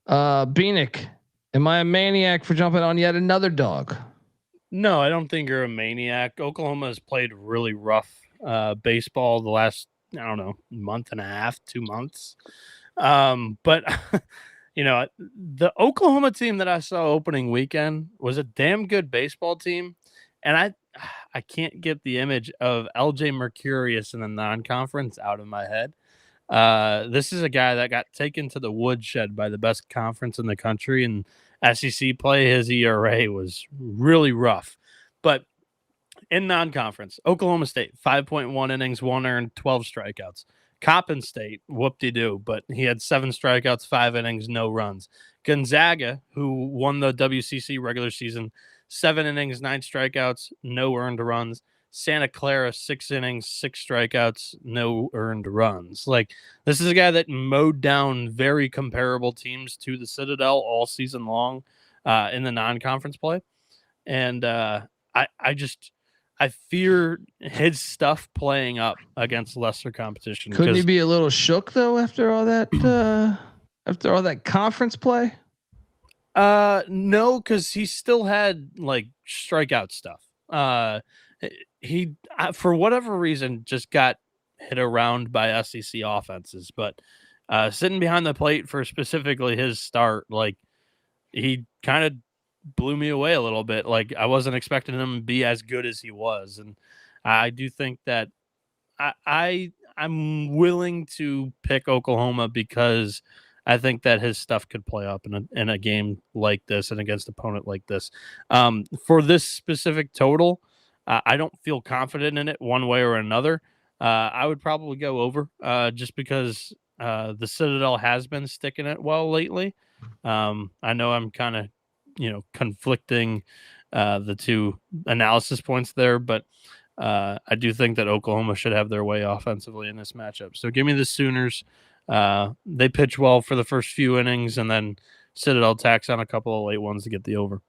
Speaker 7: Bieniek, am I a maniac for jumping on yet another dog?
Speaker 5: No, I don't think you're a maniac. Oklahoma has played really rough baseball the last, I don't know, month and a half, 2 months. But the Oklahoma team that I saw opening weekend was a damn good baseball team. And I can't get the image of LJ Mercurius in the non-conference out of my head. This is a guy that got taken to the woodshed by the best conference in the country, and SEC play. His ERA was really rough. But in non-conference, Oklahoma State, 5.1 innings, 1 earned, 12 strikeouts. Coppin State, whoop-de-doo, but he had 7 strikeouts, 5 innings, no runs. Gonzaga, who won the WCC regular season, 7 innings, 9 strikeouts, no earned runs. Santa Clara, 6 innings, 6 strikeouts, no earned runs. Like, this is a guy that mowed down very comparable teams to the Citadel all season long in the non-conference play. And I fear his stuff playing up against lesser competition.
Speaker 7: Couldn't he be a little shook though after all that conference play?
Speaker 5: No, because he still had like strikeout stuff. He for whatever reason just got hit around by SEC offenses, but sitting behind the plate for specifically his start, like, he kind of blew me away a little bit. Like, I wasn't expecting him to be as good as he was, and I do think that I'm willing to pick Oklahoma because I think that his stuff could play up in a game like this and against an opponent like this. For this specific total, I don't feel confident in it one way or another. I would probably go over just because the Citadel has been sticking it well lately. I know I'm kind of, conflicting the two analysis points there, but I do think that Oklahoma should have their way offensively in this matchup. So give me the Sooners. They pitch well for the first few innings, and then Citadel tacks on a couple of late ones to get the over.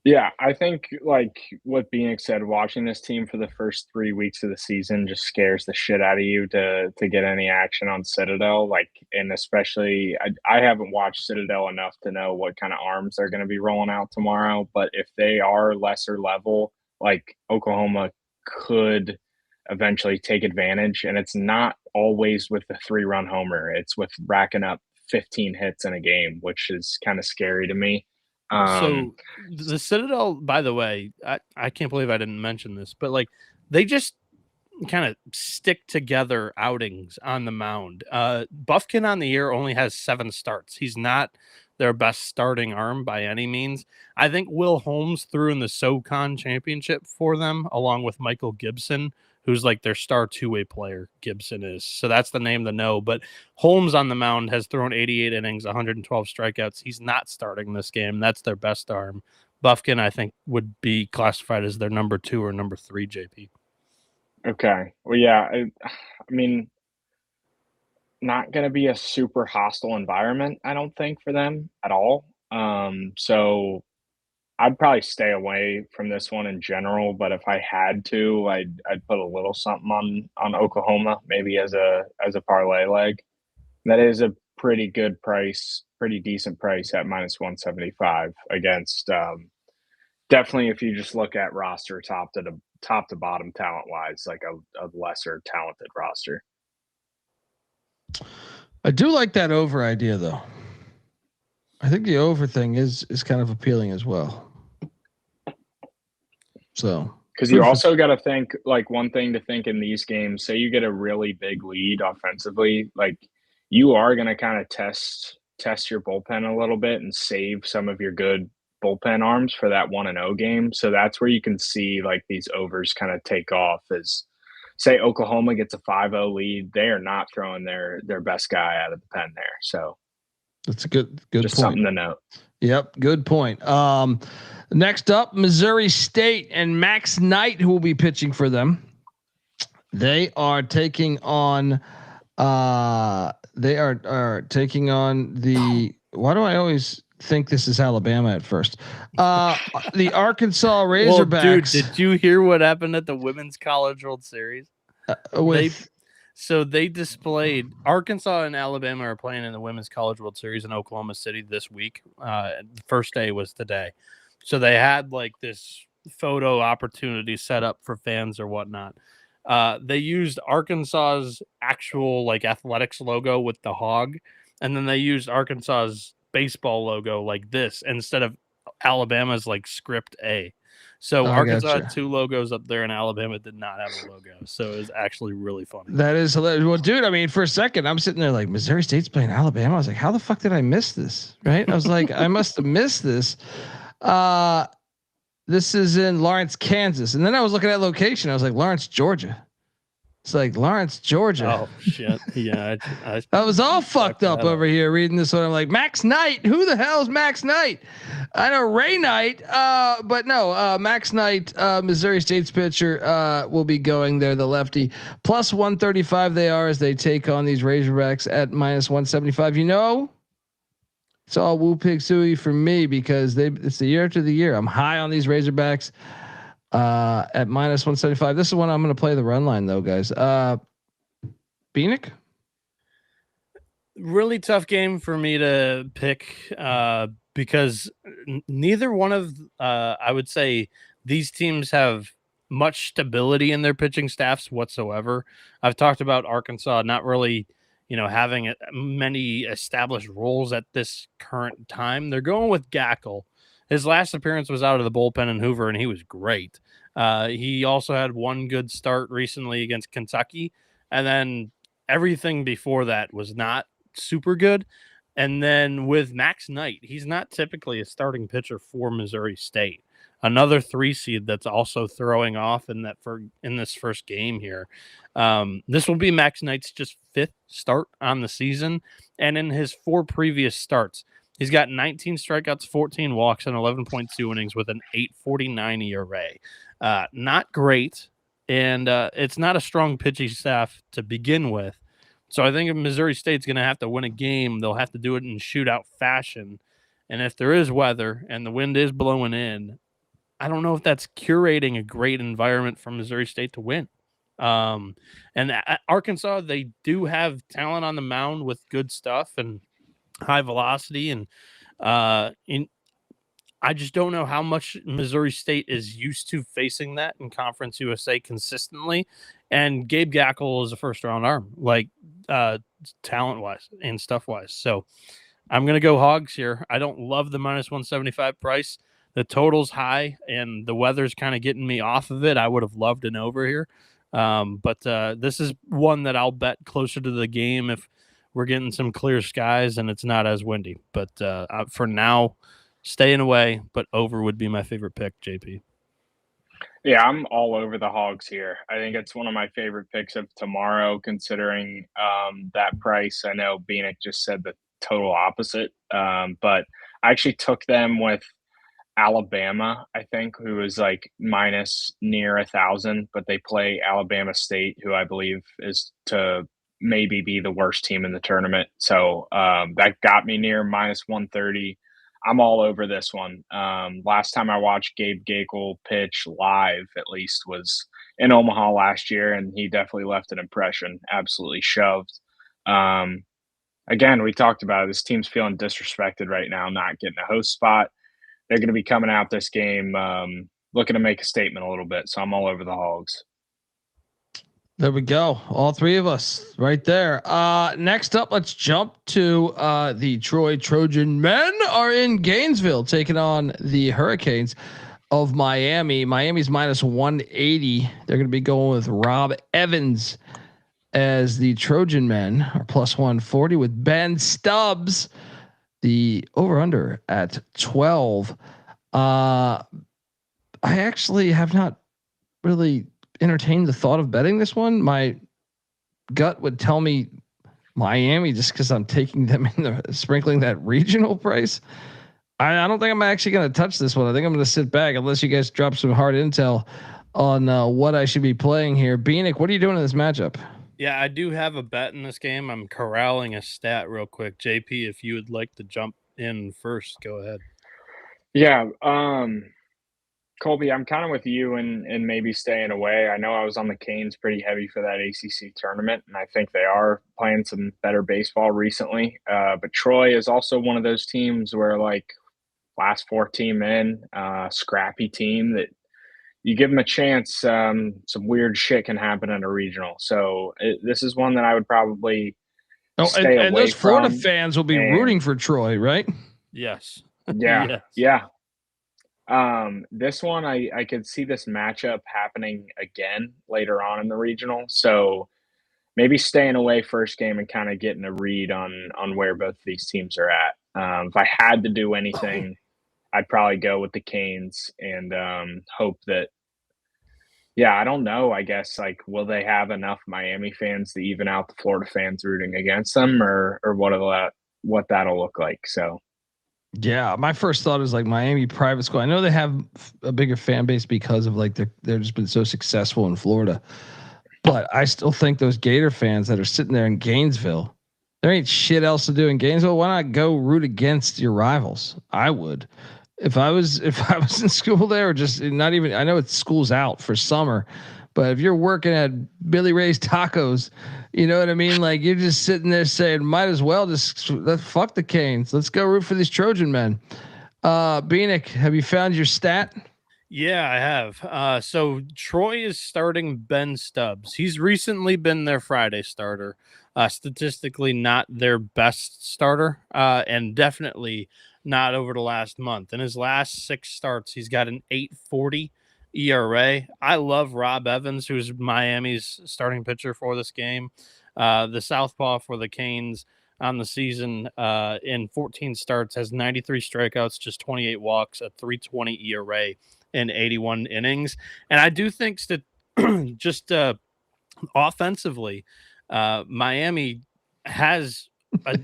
Speaker 6: Yeah, I think like what Bieniek said, watching this team for the first 3 weeks of the season just scares the shit out of you to get any action on Citadel. Like, and especially I haven't watched Citadel enough to know what kind of arms they're going to be rolling out tomorrow. But if they are lesser level, like, Oklahoma could eventually take advantage. And it's not always with the 3-run homer. It's with racking up 15 hits in a game, which is kind of scary to me.
Speaker 5: So the Citadel, by the way, I can't believe I didn't mention this, but like, they just kind of stick together outings on the mound. Buffkin on the year only has 7 starts. He's not their best starting arm by any means. I think Will Holmes threw in the SoCon championship for them, along with Michael Gibson, who's like their star two-way player. Gibson is. So that's the name to know. But Holmes on the mound has thrown 88 innings, 112 strikeouts. He's not starting this game. That's their best arm. Buffkin, I think, would be classified as their number 2 or number 3, JP.
Speaker 6: Okay. Well, yeah. I mean, not going to be a super hostile environment, I don't think, for them at all. So I'd probably stay away from this one in general, but if I had to, I'd put a little something on Oklahoma, maybe as a parlay leg. That is a pretty good price, pretty decent price at -175 against definitely if you just look at roster top to bottom talent wise, like a lesser talented roster.
Speaker 7: I do like that over idea though. I think the over thing is kind of appealing as well. So,
Speaker 6: because you also got to think, like, one thing to think in these games, say you get a really big lead offensively, like you are going to kind of test your bullpen a little bit and save some of your good bullpen arms for that 1-0 game. So that's where you can see like these overs kind of take off. Is say Oklahoma gets a 5-0 lead, they are not throwing their best guy out of the pen there. So
Speaker 7: that's a good
Speaker 6: just
Speaker 7: point.
Speaker 6: Something to note.
Speaker 7: Yep, good point. Next up, Missouri State and Max Knight, who will be pitching for them. They are taking on. They are taking on the. Why do I always think this is Alabama at first? The Arkansas Razorbacks.
Speaker 5: Well, dude, did you hear what happened at the Women's College World Series? They displayed Arkansas and Alabama are playing in the Women's College World Series in Oklahoma City this week. The first day was today. So they had like this photo opportunity set up for fans or whatnot. They used Arkansas's actual like athletics logo with the hog. And then they used Arkansas's baseball logo like this instead of Alabama's like script A. So Arkansas had 2 logos up there and Alabama did not have a logo. So it was actually really funny.
Speaker 7: That is hilarious. Well, dude, I mean, for a second, I'm sitting there like Missouri State's playing Alabama. I was like, how the fuck did I miss this? Right. I was like, I must have missed this. This is in Lawrence, Kansas. And then I was looking at location. I was like, Lawrence, Georgia. It's like Lawrence, Georgia.
Speaker 5: Oh shit! Yeah,
Speaker 7: I was all fucked up over here reading this one. I'm like, Max Knight. Who the hell is Max Knight? I know Ray Knight, but no, Max Knight, Missouri State's pitcher, will be going there. The lefty plus 135. They are as they take on these Razorbacks at -175. You know, it's all woo pig suey for me because it's the year after the year. I'm high on these Razorbacks. At -175. This is one I'm going to play the run line though, guys. Bieniek.
Speaker 5: Really tough game for me to pick because neither one of I would say these teams have much stability in their pitching staffs whatsoever. I've talked about Arkansas not really, having many established roles at this current time. They're going with Gackle. His last appearance was out of the bullpen in Hoover, and he was great. He also had one good start recently against Kentucky, and then everything before that was not super good. And then with Max Knight, he's not typically a starting pitcher for Missouri State. Another 3 seed that's also throwing off in this first game here. This will be Max Knight's just 5th start on the season, and in his 4 previous starts, he's got 19 strikeouts, 14 walks, and 11.2 innings with an 8.49 ERA. Not great, and it's not a strong pitching staff to begin with. So I think if Missouri State's going to have to win a game, they'll have to do it in shootout fashion. And if there is weather and the wind is blowing in, I don't know if that's curating a great environment for Missouri State to win. And Arkansas, they do have talent on the mound with good stuff and high velocity, and I just don't know how much Missouri State is used to facing that in Conference USA consistently. And Gabe Gackle is a first-round arm, like talent-wise and stuff-wise. So I'm going to go Hogs here. I don't love the -175 price. The total's high, and the weather's kind of getting me off of it. I would have loved an over here. But this is one that I'll bet closer to the game if we're getting some clear skies and it's not as windy. But for now, staying away, but over would be my favorite pick, JP.
Speaker 6: Yeah, I'm all over the Hogs here. I think it's one of my favorite picks of tomorrow, considering that price. I know Bieniek just said the total opposite, but I actually took them with Alabama, I think, who is like minus near 1,000, but they play Alabama State, who I believe is to maybe be the worst team in the tournament. So that got me near minus 130. I'm all over this one. Last time I watched Gabe Gakel pitch live, at least, was in Omaha last year, and he definitely left an impression. Absolutely shoved. Again, we talked about it. This team's feeling disrespected right now, not getting a host spot. They're going to be coming out this game looking to make a statement a little bit. So I'm all over the Hogs.
Speaker 7: There we go. All three of us right there. Next up, let's jump to the Troy Trojan men are in Gainesville taking on the Hurricanes of Miami. Miami's minus 180. They're going to be going with Rob Evans as the Trojan men are plus 140 with Ben Stubbs. The over under at 12. I actually have not really entertained the thought of betting this one. My gut would tell me Miami just because I'm taking them in the sprinkling that regional price. I don't think I'm actually going to touch this one. I think I'm going to sit back unless you guys drop some hard intel on what I should be playing here. Bieniek, what are you doing in this matchup?
Speaker 5: Yeah, I do have a bet in this game. I'm corralling a stat real quick. JP, if you would like to jump in first, go ahead.
Speaker 6: Yeah. Colby, I'm kind of with you and maybe staying away. I know I was on the Canes pretty heavy for that ACC tournament, and I think they are playing some better baseball recently. But Troy is also one of those teams where, like, last 4 team in, scrappy team that you give them a chance, some weird shit can happen in a regional. So this is one that I would probably stay away
Speaker 7: and those Florida
Speaker 6: from.
Speaker 7: fans will be rooting for Troy, right?
Speaker 5: Yes.
Speaker 6: Yeah. Yes. Yeah. This one, I could see this matchup happening again later on in the regional. So maybe staying away first game and kind of getting a read on where both of these teams are at. If I had to do anything, I'd probably go with the Canes and hope that, I don't know. I guess, like, will they have enough Miami fans to even out the Florida fans rooting against them, or what that'll look like. So,
Speaker 7: yeah, my first thought is like Miami private school. I know they have a bigger fan base because of like they've just been so successful in Florida, but I still think those Gator fans that are sitting there in Gainesville, there ain't shit else to do in Gainesville. Why not go root against your rivals? I would. If I was in school there, or just not even, I know it's school's out for summer, but if you're working at Billy Ray's Tacos, you know what I mean? Like, you're just sitting there saying, might as well let's fuck the Canes. Let's go root for these Trojan men. Bieniek, have you found your stat?
Speaker 5: Yeah, I have. So Troy is starting Ben Stubbs. He's recently been their Friday starter. Statistically not their best starter, and definitely not over the last month. In his last 6 starts, he's got an 8.40 ERA. I love Rob Evans, who's Miami's starting pitcher for this game. The southpaw for the Canes on the season in 14 starts has 93 strikeouts, just 28 walks, a 3.20 ERA in 81 innings. And I do think that just offensively, Miami has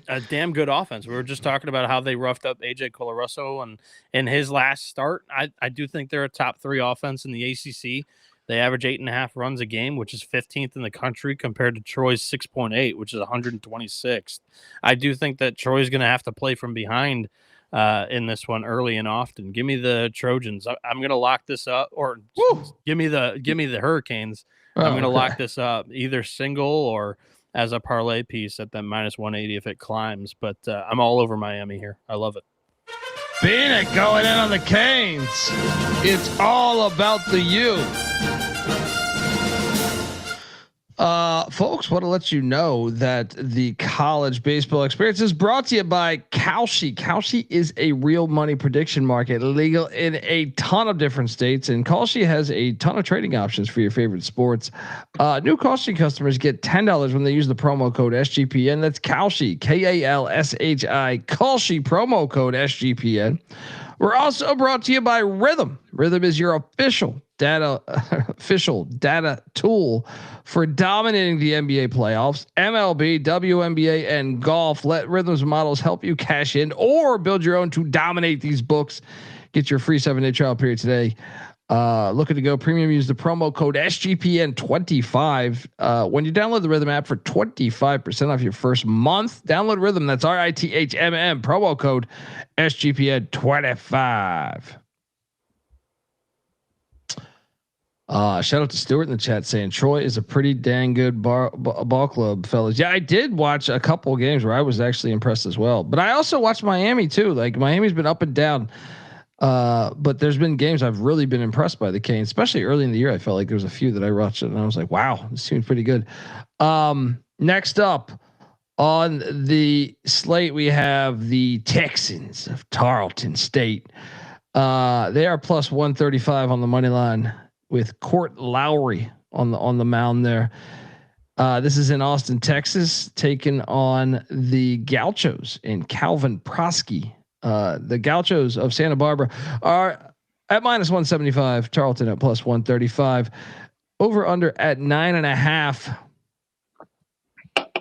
Speaker 5: a damn good offense. We were just talking about how they roughed up AJ Colarusso and in his last start. I do think they're a top 3 offense in the ACC. They average 8.5 runs a game, which is 15th in the country, compared to Troy's 6.8, which is 126th. I do think that Troy's going to have to play from behind in this one early and often. Give me the Trojans. I'm going to lock this up, or give me the Hurricanes. I'm going to lock this up, either single or as a parlay piece at that minus 180 if it climbs. But I'm all over Miami here. I love it.
Speaker 7: Bieniek going in on the Canes. It's all about the U. Folks, want to let you know that the college baseball experience is brought to you by Kalshi. Kalshi is a real money prediction market, legal in a ton of different states, and Kalshi has a ton of trading options for your favorite sports. New Kalshi customers get $10 when they use the promo code SGPN. That's Kalshi, Kalshi, Kalshi, promo code SGPN. We're also brought to you by Rhythm. Rhythm is your official data tool for dominating the NBA playoffs, MLB, WNBA, and golf. Let Rhythm's models help you cash in or build your own to dominate these books. Get your free 7-day trial period today. Looking to go premium, use the promo code SGPN25 when you download the Rhythm app for 25% off your first month. Download Rhythm. That's RITHMM, promo code SGPN25. Shout out to Stuart in the chat saying Troy is a pretty dang good ball club, fellas. Yeah, I did watch a couple of games where I was actually impressed as well. But I also watched Miami too. Like Miami's been up and down. But there's been games I've really been impressed by the Canes, especially early in the year. I felt like there was a few that I watched and I was like, wow, this seems pretty good. Next up on the slate, we have the Texans of Tarleton State. They are plus 135 on the money line with Court Lowry on the mound there. This is in Austin, Texas, taking on the Gauchos in Calvin Prosky. The Gauchos of Santa Barbara are at minus 175. Tarleton at plus 135. Over under at 9.5.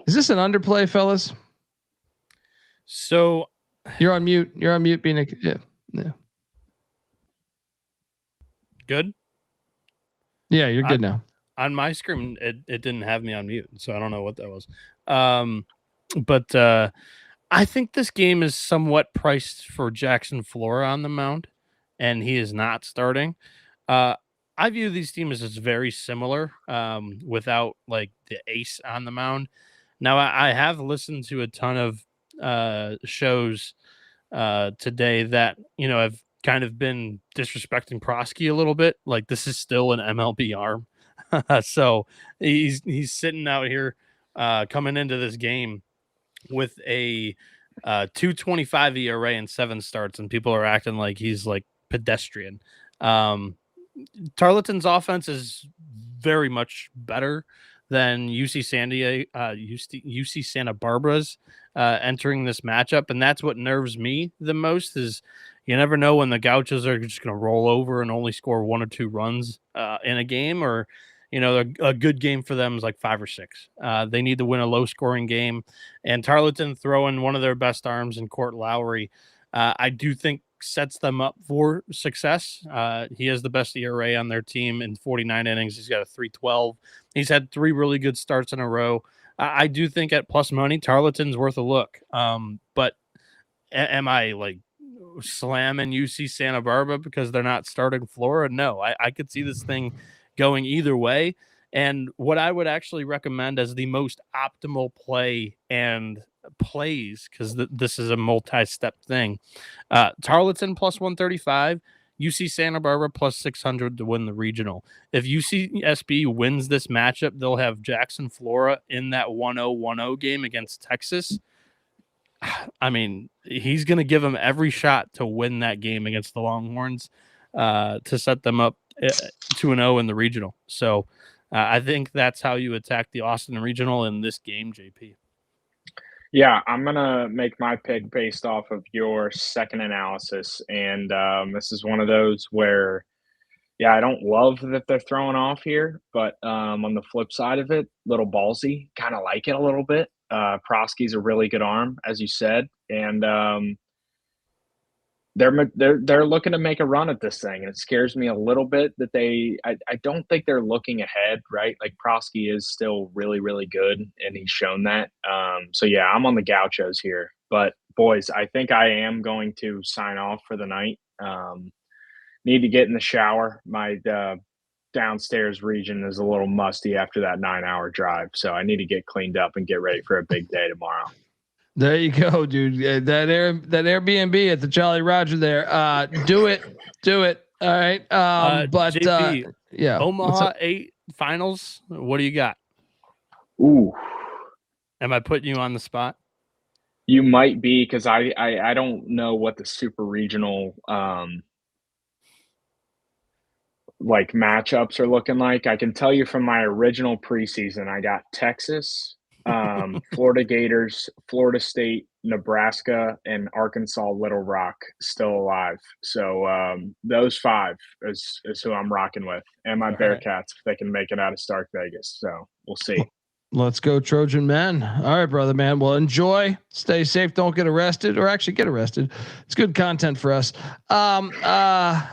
Speaker 7: Is this an underplay, fellas?
Speaker 5: So
Speaker 7: you're on mute. You're on mute, Bieniek. Yeah.
Speaker 5: Good.
Speaker 7: Yeah, you're good now.
Speaker 5: On my screen, it didn't have me on mute, so I don't know what that was. But I think this game is somewhat priced for Jackson Flora on the mound, and he is not starting. I view these teams as very similar, without like the ace on the mound. Now, I have listened to a ton of shows today that have kind of been disrespecting Prosky a little bit. Like this is still an MLB arm, so he's sitting out here coming into this game with a 2.25 ERA and 7 starts, and people are acting like he's like pedestrian. Tarleton's offense is very much better than UC Santa Barbara's entering this matchup, and that's what nerves me the most. Is you never know when the Gauchos are just going to roll over and only score 1 or 2 runs in a game, or a good game for them is like 5 or 6. They need to win a low-scoring game, and Tarleton throwing one of their best arms in Court Lowry, I do think sets them up for success. He has the best ERA on their team in 49 innings. He's got a 3.12. He's had 3 really good starts in a row. I do think at plus money, Tarleton's worth a look. But am I like slamming UC Santa Barbara because they're not starting Flora? No, I could see this thing going either way. And what I would actually recommend as the most optimal play and plays, because this is a multi-step thing, Tarleton plus 135, UC Santa Barbara plus 600 to win the regional. If UCSB wins this matchup, they'll have Jackson Flora in that 1-0-1-0 game against Texas. I mean, he's going to give them every shot to win that game against the Longhorns to set them up 2-0 in the regional. So I think that's how you attack the Austin regional in this game, JP.
Speaker 6: Yeah, I'm going to make my pick based off of your second analysis. And this is one of those where, yeah, I don't love that they're throwing off here, but on the flip side of it, little ballsy, kind of like it a little bit. Prosky's a really good arm, as you said. And they're looking to make a run at this thing, and it scares me a little bit that I don't think they're looking ahead, right? Like Prosky is still really, really good, and he's shown that. So yeah, I'm on the Gauchos here, but boys, I think I am going to sign off for the night. Need to get in the shower. My downstairs region is a little musty after that 9-hour drive, so I need to get cleaned up and get ready for a big day tomorrow.
Speaker 7: There you go, dude. That Airbnb at the Jolly Roger there. Do it. All right. But
Speaker 5: JP,
Speaker 7: yeah.
Speaker 5: Omaha 8 finals. What do you got?
Speaker 6: Ooh.
Speaker 5: Am I putting you on the spot?
Speaker 6: You might be, because I don't know what the super regional like matchups are looking like. I can tell you from my original preseason, I got Texas, Florida Gators, Florida State, Nebraska, and Arkansas Little Rock still alive. So those 5 is who I'm rocking with, and my Bearcats if they can make it out of Stark Vegas. So we'll see.
Speaker 7: Let's go Trojan men. All right, brother, man. Well, enjoy, stay safe. Don't get arrested, or actually get arrested. It's good content for us. Yeah,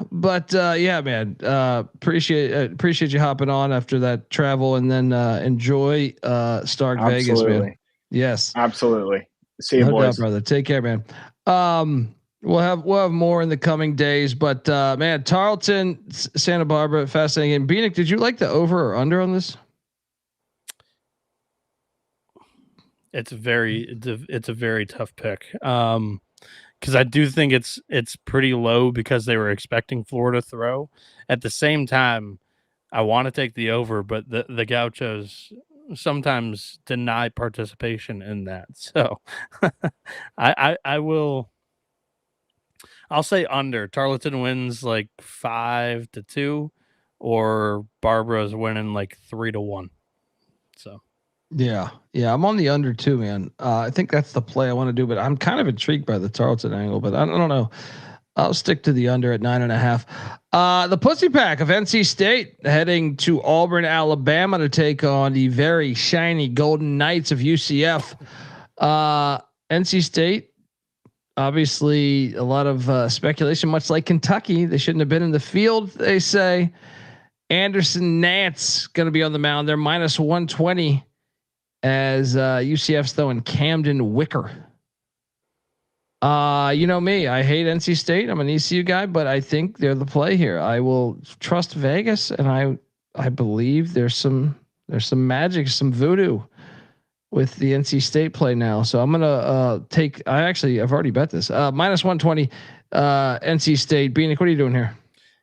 Speaker 7: man, appreciate you hopping on after that travel, and then enjoy Stark Vegas, man. Yes,
Speaker 6: absolutely. See you,
Speaker 7: no
Speaker 6: boys.
Speaker 7: doubt, brother. Take care, man. We'll have more in the coming days, but man, Tarleton, Santa Barbara, fascinating. And Bieniek, did you like the over or under on this?
Speaker 5: It's a very tough pick. Because I do think it's pretty low because they were expecting Florida to throw. At the same time, I want to take the over, but the Gauchos sometimes deny participation in that. So I'll say under. Tarleton wins like 5-2, or Barbara's winning like 3-1. So.
Speaker 7: Yeah, I'm on the under too, man. I think that's the play I want to do, but I'm kind of intrigued by the Tarleton angle, but I don't know. I'll stick to the under at 9.5. The Pussy Pack of NC State heading to Auburn, Alabama to take on the very shiny Golden Knights of UCF. NC State, obviously a lot of speculation, much like Kentucky. They shouldn't have been in the field, they say. Anderson Nance going to be on the mound. They're minus 120. As UCF's throwing Camden Wicker. You know me, I hate NC State. I'm an ECU guy, but I think they're the play here. I will trust Vegas, and I believe there's some magic, some voodoo with the NC State play now. So I'm gonna take. I've already bet this minus 120 NC State. Bieniek, what are you doing here?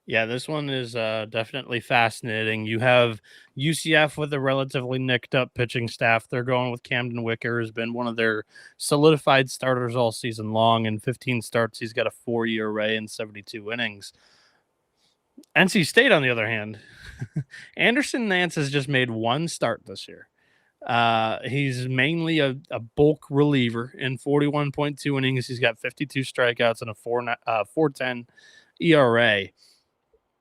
Speaker 5: Yeah, this one is definitely fascinating. You have UCF with a relatively nicked up pitching staff. They're going with Camden Wicker, has been one of their solidified starters all season long. In 15 starts, he's got a 4 ERA and 72 innings. NC State, on the other hand, Anderson Nance has just made 1 start this year. He's mainly a bulk reliever in 41.2 innings. He's got 52 strikeouts and a 4.10 ERA.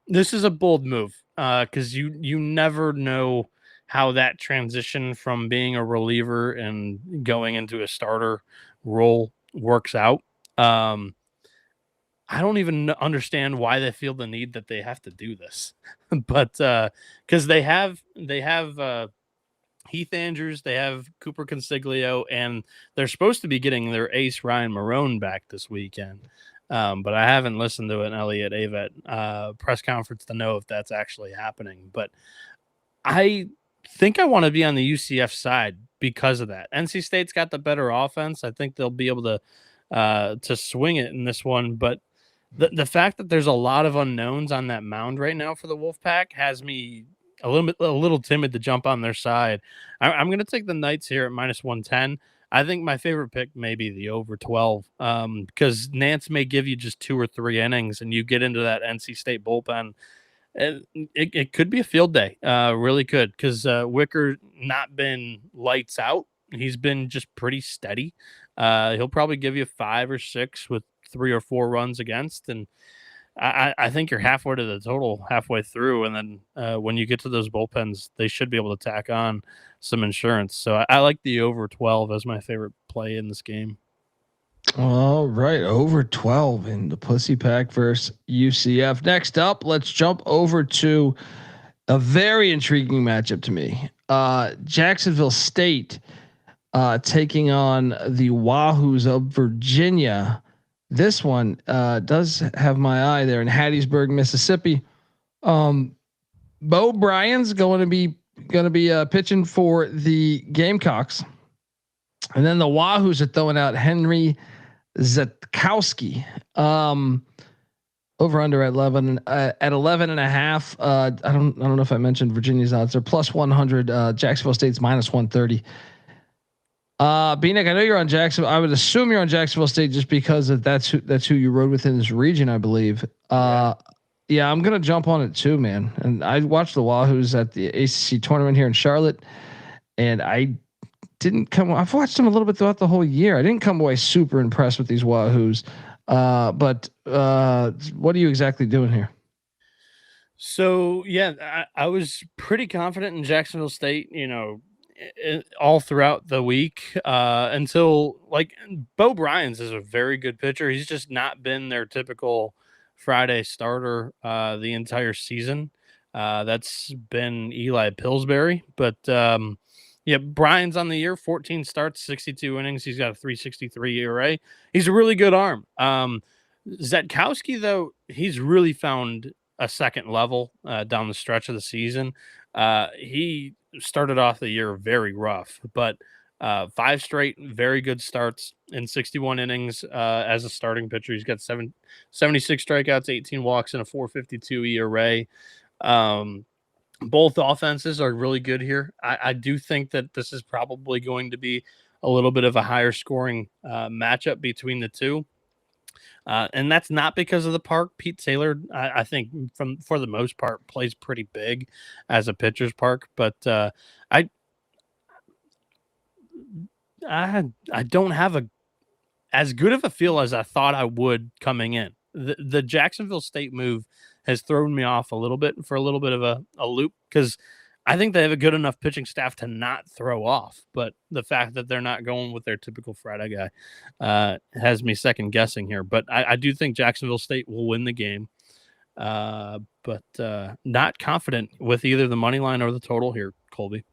Speaker 5: This is a bold move because you never know how that transition from being a reliever and going into a starter role works out. I don't even understand why they feel the need that they have to do this, but because they have Heath Andrews, they have Cooper Consiglio, and they're supposed to be getting their ace Ryan Marone back this weekend. But I haven't listened to an Elliott Avett press conference to know if that's actually happening. But I think I want to be on the UCF side because of that. NC State's got the better offense. I think they'll be able to swing it in this one. But the fact that there's a lot of unknowns on that mound right now for the Wolfpack has me a little timid to jump on their side. I'm going to take the Knights here at minus 110. I think my favorite pick may be the over 12 because Nance may give you just 2 or 3 innings and you get into that NC State bullpen. It could be a field day, really could, because Wicker not been lights out. He's been just pretty steady. He'll probably give you 5 or 6 with 3 or 4 runs against. And I think you're halfway to the total, halfway through. And then when you get to those bullpens, they should be able to tack on some insurance. So I like the over 12 as my favorite play in this game.
Speaker 7: All right. Over 12 in the Pussy Pack versus UCF. Next up, let's jump over to a very intriguing matchup to me. Jacksonville State taking on the Wahoos of Virginia. This one does have my eye there in Hattiesburg, Mississippi. Bo Bryan's going to be pitching for the Gamecocks, and then the Wahoos are throwing out Henry Zatkowski. Over under at 11 and a half. I don't know if I mentioned Virginia's odds. They're plus 100. Jacksonville State's minus 130. Bieniek, I know you're on Jacksonville. I would assume you're on Jacksonville State just because that's who you rode with in this region, I believe. Yeah, I'm gonna jump on it too, man. And I watched the Wahoos at the ACC tournament here in Charlotte, and I didn't come. I've watched them a little bit throughout the whole year. I didn't come away super impressed with these Wahoos. But what are you exactly doing here?
Speaker 5: So yeah, I was pretty confident in Jacksonville State, all throughout the week, until like Bo Bryans is a very good pitcher. He's just not been their typical Friday starter the entire season. That's been Eli Pillsbury, but yeah, Bryans on the year, 14 starts, 62 innings. He's got a 3.63 ERA. He's a really good arm. Zetkowski, though, he's really found a second level down the stretch of the season. He started off the year very rough, but 5 straight very good starts in 61 innings as a starting pitcher. He's got 76 strikeouts, 18 walks, and a 4.52 ERA. Both offenses are really good here. I do think that this is probably going to be a little bit of a higher scoring matchup between the two. And that's not because of the park. Pete Taylor, I think, for the most part, plays pretty big as a pitcher's park. But I don't have as good of a feel as I thought I would coming in. The Jacksonville State move has thrown me off a little bit for a little bit of a loop, because I think they have a good enough pitching staff to not throw off. But the fact that they're not going with their typical Friday guy has me second guessing here. But I do think Jacksonville State will win the game, but not confident with either the money line or the total here, Colby.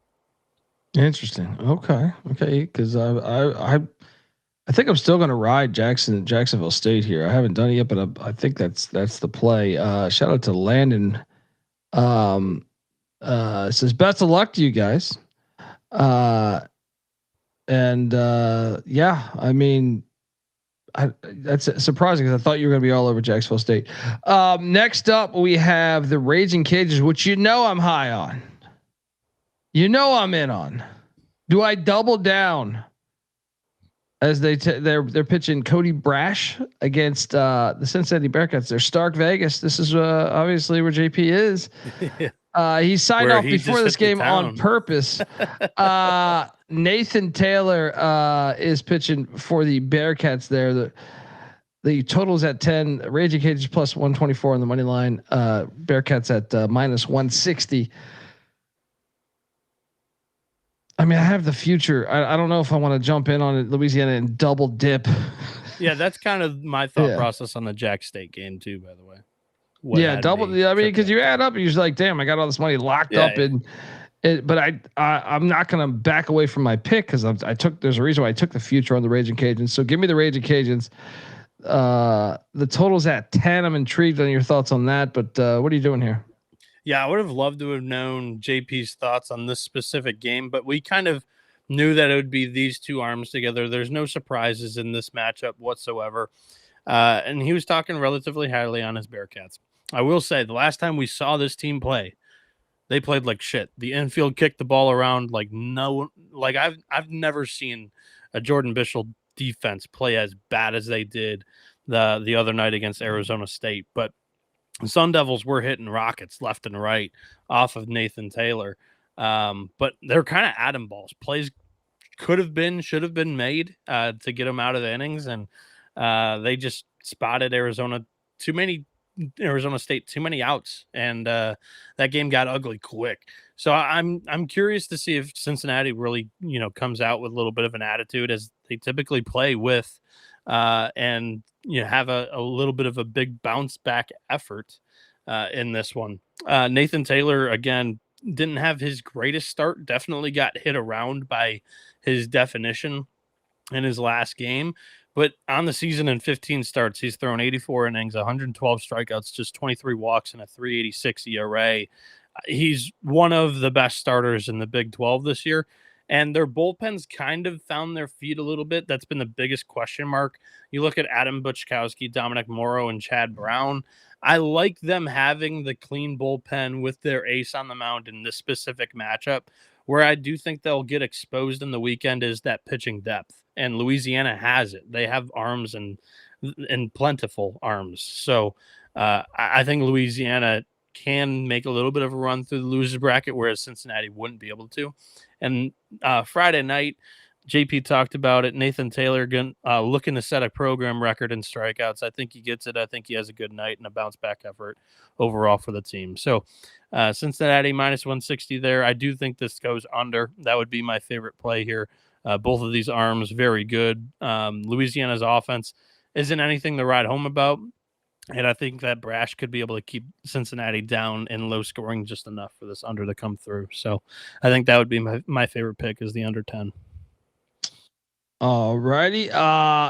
Speaker 7: Interesting. Okay. Because I think I'm still going to ride Jacksonville State here. I haven't done it yet, but I think that's the play. Shout out to Landon. Says best of luck to you guys. Yeah, I mean, that's surprising because I thought you were going to be all over Jacksonville State. Next up, we have the Raging Cajuns, which I'm high on. I'm in on. Do I double down? As they're pitching Cody Brash against the Cincinnati Bearcats. They're Stark Vegas. This is obviously where JP is. He signed off before this game on purpose. Nathan Taylor is pitching for the Bearcats there. The total's at 10. Raging Cajuns plus 124 on the money line. Bearcats at minus 160. I mean, I have the future. I don't know if I want to jump in on it, Louisiana, and double dip.
Speaker 5: Yeah, that's kind of my thought process on the Jack State game too, by the way.
Speaker 7: Double. I mean, because you add up, you're just like, damn, I got all this money locked up in it. But I'm not going to back away from my pick because there's a reason why I took the future on the Raging Cajuns. So give me the Raging Cajuns. The total's at 10. I'm intrigued on your thoughts on that. But what are you doing here?
Speaker 5: Yeah, I would have loved to have known JP's thoughts on this specific game, but we kind of knew that it would be these two arms together. There's no surprises in this matchup whatsoever. And he was talking relatively highly on his Bearcats. I will say the last time we saw this team play, they played like shit. The infield kicked the ball around I've never seen a Jordan Bishel defense play as bad as they did the other night against Arizona State. But Sun Devils were hitting rockets left and right off of Nathan Taylor. But they're kind of atom balls. Plays should have been made to get them out of the innings. And they just spotted Arizona State too many outs. And that game got ugly quick. So I'm curious to see if Cincinnati really, comes out with a little bit of an attitude as they typically play with, and have a little bit of a big bounce back effort in this one. Nathan Taylor, again, didn't have his greatest start, definitely got hit around by his definition in his last game, but on the season in 15 starts, he's thrown 84 innings, 112 strikeouts, just 23 walks, and a 3.86 ERA. He's one of the best starters in the Big 12 this year. And their bullpens kind of found their feet a little bit. That's been the biggest question mark. You look at Adam Buczkowski, Dominic Morrow, and Chad Brown. I like them having the clean bullpen with their ace on the mound in this specific matchup. Where I do think they'll get exposed in the weekend is that pitching depth. And Louisiana has it. They have arms and plentiful arms. So I think Louisiana can make a little bit of a run through the losers bracket, whereas Cincinnati wouldn't be able to. And Friday night, JP talked about it. Nathan Taylor looking to set a program record in strikeouts. I think he gets it. I think he has a good night and a bounce back effort overall for the team. So Cincinnati minus 160 there. I do think this goes under. That would be my favorite play here. Both of these arms, very good. Louisiana's offense isn't anything to ride home about. And I think that Brash could be able to keep Cincinnati down in low scoring just enough for this under to come through. So I think that would be my favorite pick is the under 10.
Speaker 7: All righty.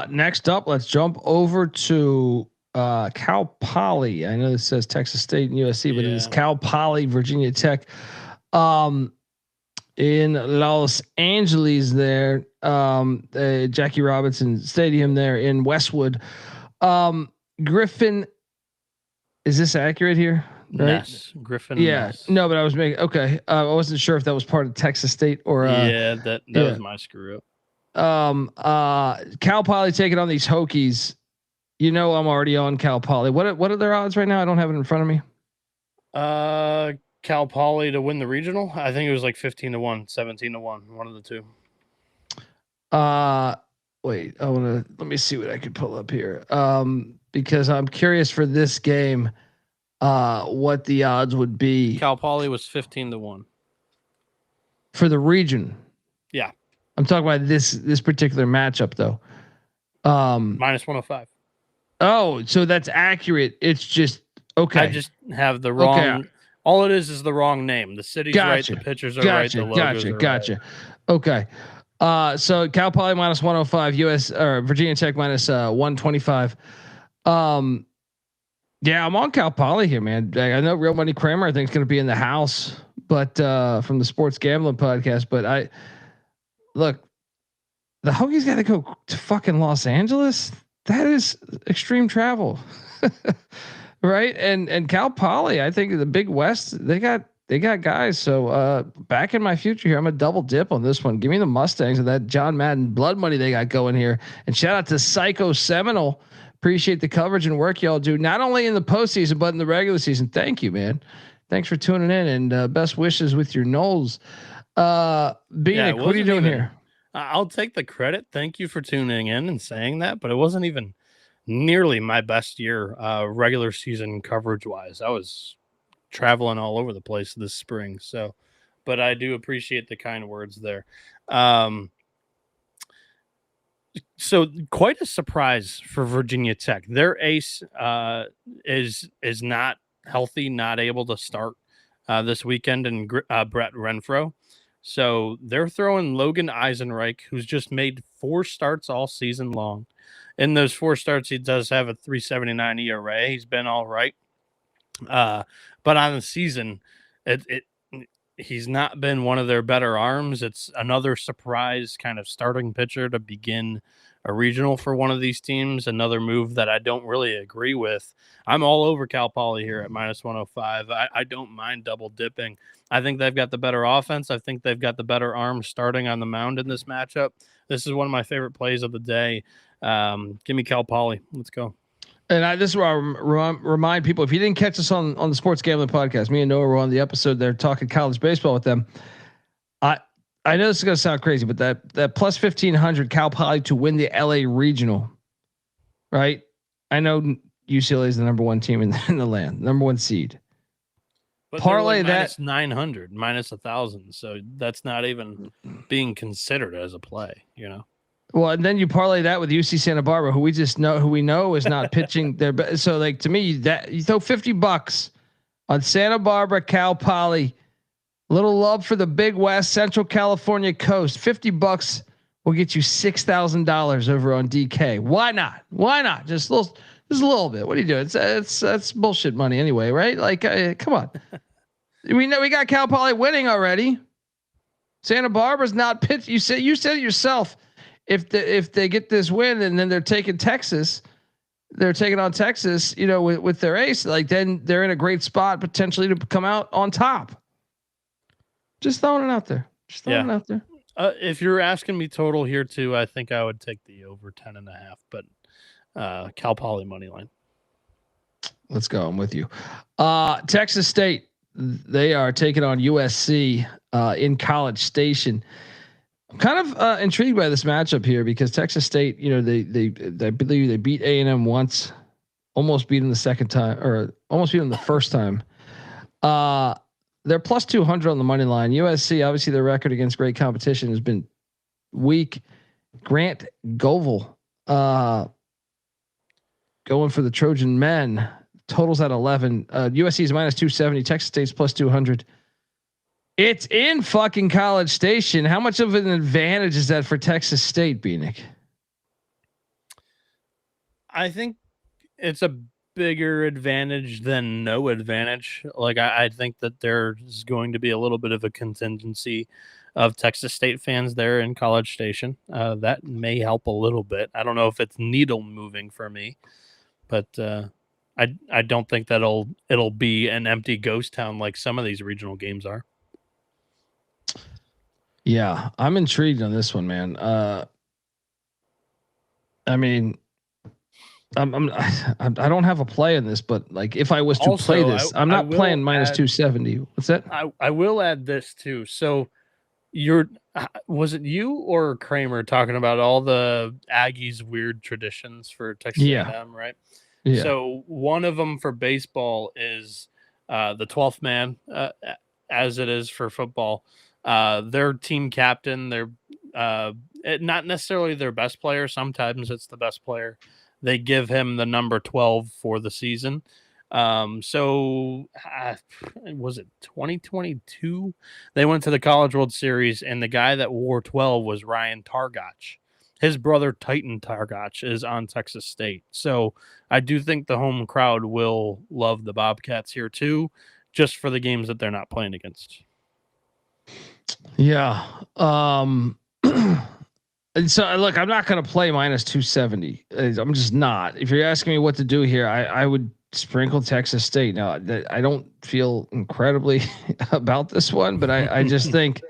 Speaker 7: Next up, let's jump over to Cal Poly. I know this says Texas State and USC, but it is Cal Poly, Virginia Tech. In Los Angeles there, Jackie Robinson Stadium there in Westwood. Griffin, is this accurate here? Right?
Speaker 5: Yes, Griffin.
Speaker 7: Yeah,
Speaker 5: Ness.
Speaker 7: no, but I was making I wasn't sure if that was part of Texas State or.
Speaker 5: That was my screw up.
Speaker 7: Cal Poly taking on these Hokies. I'm already on Cal Poly. What are their odds right now? I don't have it in front of me.
Speaker 5: Cal Poly to win the regional. I think it was like 15-1, 17-1, one of the two.
Speaker 7: Wait, let me see what I could pull up here. Because I'm curious for this game, what the odds would be.
Speaker 5: Cal Poly was 15-1
Speaker 7: for the region.
Speaker 5: Yeah.
Speaker 7: I'm talking about this particular matchup though.
Speaker 5: Minus 105.
Speaker 7: Oh, so that's accurate. It's just okay.
Speaker 5: I just have the wrong. Okay. All it is the wrong name. The city's right. The pitchers are right. The logos are
Speaker 7: right. Okay. So Cal Poly minus 105, Virginia Tech minus 125. Yeah, I'm on Cal Poly here, man. I know Real Money Kramer I think is going to be in the house, but from the Sports Gambling Podcast. But look, the Hokies got to go to fucking Los Angeles. That is extreme travel, right? And Cal Poly, I think the Big West, they got guys. So back in my future here, I'm a double dip on this one. Give me the Mustangs and that John Madden blood money they got going here. And shout out to Psycho Seminole. Appreciate the coverage and work y'all do, not only in the postseason but in the regular season. Thank you, man. Thanks for tuning in and best wishes with your Knowles. Bieniek, what are you doing here?
Speaker 5: I'll take the credit. Thank you for tuning in and saying that, but it wasn't even nearly my best year regular season coverage wise. I was traveling all over the place this spring. So, but I do appreciate the kind words there. So quite a surprise for Virginia Tech. Their ace is not healthy, not able to start this weekend, and Brett Renfro. So they're throwing Logan Eisenreich, who's just made 4 starts all season long. In those 4 starts, he does have a 3.79 ERA. He's been all right. But on the season, he's not been one of their better arms. It's another surprise kind of starting pitcher to begin a regional for one of these teams. Another move that I don't really agree with. I'm all over Cal Poly here at minus 105. I don't mind double dipping. I think they've got the better offense. I think they've got the better arms starting on the mound in this matchup. This is one of my favorite plays of the day. Give me Cal Poly. Let's go.
Speaker 7: And this is where I remind people, if you didn't catch us on the Sports Gambling Podcast, me and Noah were on the episode there talking college baseball with them. I know this is going to sound crazy, but that plus 1,500 Cal Poly to win the LA regional, right? I know UCLA is the number 1 team in the land, number 1 seed.
Speaker 5: But parlay that 900 minus 1,000, so that's not even being considered as a play,
Speaker 7: Well, and then you parlay that with UC Santa Barbara, who we know is not pitching their. So, like, to me, that you throw $50 on Santa Barbara, Cal Poly, little love for the Big West, Central California coast. $50 will get you $6,000 over on DK. Why not? Why not? Just a little bit. What are you doing? That's bullshit money anyway, right? Like, come on. We know we got Cal Poly winning already. Santa Barbara's not pitch. You said it yourself. If they get this win and then they're taking Texas, they're taking on Texas, with their ace, like then they're in a great spot potentially to come out on top. Just throwing it out there. If
Speaker 5: you're asking me total here too, I think I would take the over 10.5, but Cal Poly money line.
Speaker 7: Let's go. I'm with you. Texas State, they are taking on USC in College Station. I'm kind of intrigued by this matchup here because Texas State, they believe they beat A&M once, almost beat them the second time, or almost beat them the first time. They're plus 200 on the money line. USC, obviously, their record against great competition has been weak. Grant Govil going for the Trojan men. Totals at 11. USC is minus 270. Texas State's plus 200. It's in fucking College Station. How much of an advantage is that for Texas State, Bieniek?
Speaker 5: I think it's a bigger advantage than no advantage. Like I think that there's going to be a little bit of a contingency of Texas State fans there in College Station. That may help a little bit. I don't know if it's needle moving for me, but I don't think that it'll be an empty ghost town like some of these regional games are.
Speaker 7: Yeah, I'm intrigued on this one, man. I mean, I don't have a play in this, but like if I was to play this, I'm not playing minus 270. What's that?
Speaker 5: I will add this too. So was it you or Kramer talking about all the Aggies' weird traditions for Texas A&M, right?
Speaker 7: Yeah.
Speaker 5: So one of them for baseball is the 12th man, as it is for football. Their team captain, they're not necessarily their best player. Sometimes it's the best player. They give him the number 12 for the season. So was it 2022? They went to the College World Series, and the guy that wore 12 was Ryan Targach. His brother Titan Targach is on Texas State. So I do think the home crowd will love the Bobcats here too, just for the games that they're not playing against.
Speaker 7: Yeah. And so look, I'm not going to play minus 270. I'm just not. If you're asking me what to do here, I would sprinkle Texas State. Now I don't feel incredibly about this one, but I just think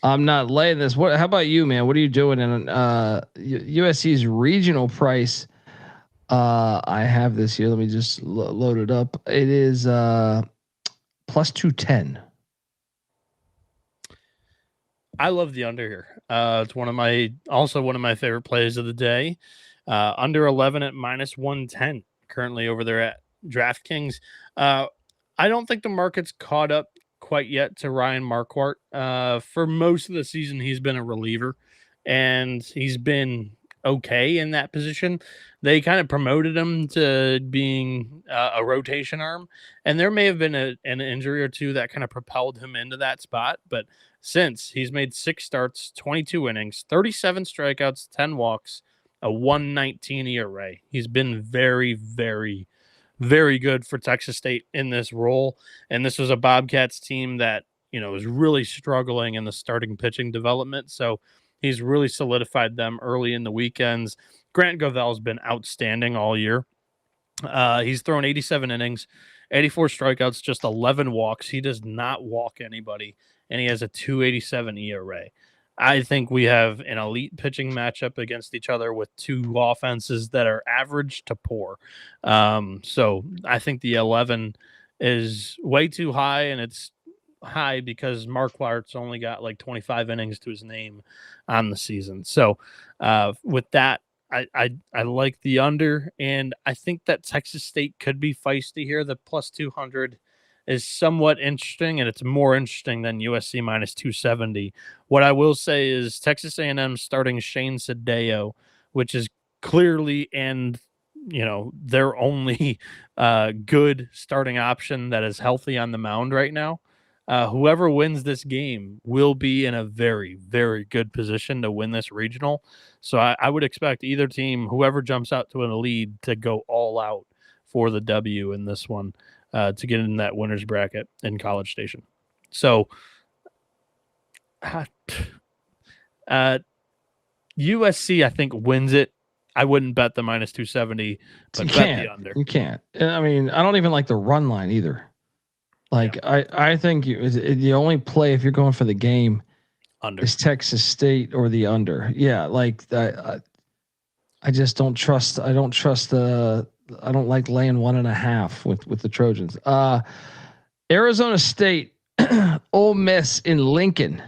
Speaker 7: I'm not laying this. How about you, man? What are you doing in USC's regional price? I have this here. Let me just load it up. It is plus 210.
Speaker 5: I love the under here. It's one of my favorite plays of the day. Under 11 at minus 110 currently over there at DraftKings. I don't think the market's caught up quite yet to Ryan Marquardt. For most of the season, he's been a reliever, and he's been okay in that position. They kind of promoted him to being a rotation arm, and there may have been an injury or two that kind of propelled him into that spot, but since he's made 6 starts, 22 innings, 37 strikeouts, 10 walks, a 119 ERA. He's been very, very, very good for Texas State in this role. And this was a Bobcats team that, was really struggling in the starting pitching development. So he's really solidified them early in the weekends. Grant Govel's been outstanding all year. He's thrown 87 innings, 84 strikeouts, just 11 walks. He does not walk anybody, and he has a 287 ERA. I think we have an elite pitching matchup against each other with two offenses that are average to poor. So I think the 11 is way too high, and it's high because Marquardt's only got like 25 innings to his name on the season. So with that, I like the under, and I think that Texas State could be feisty here. The plus 200 is somewhat interesting, and it's more interesting than USC minus 270. What I will say is Texas A&M starting Shane Citadel, which is clearly their only good starting option that is healthy on the mound right now. Whoever wins this game will be in a very, very good position to win this regional. So I would expect either team, whoever jumps out to a lead, to go all out for the W in this one to get in that winner's bracket in College Station. So USC, I think, wins it. I wouldn't bet the minus 270, but bet the under.
Speaker 7: You can't. I mean, I don't even like the run line either. Like, yeah. I think the only play if you're going for the game
Speaker 5: under
Speaker 7: is Texas State or the under. Yeah, like I just don't trust. I don't trust the I don't like laying 1.5 with the Trojans. Arizona State, Ole Miss in Lincoln.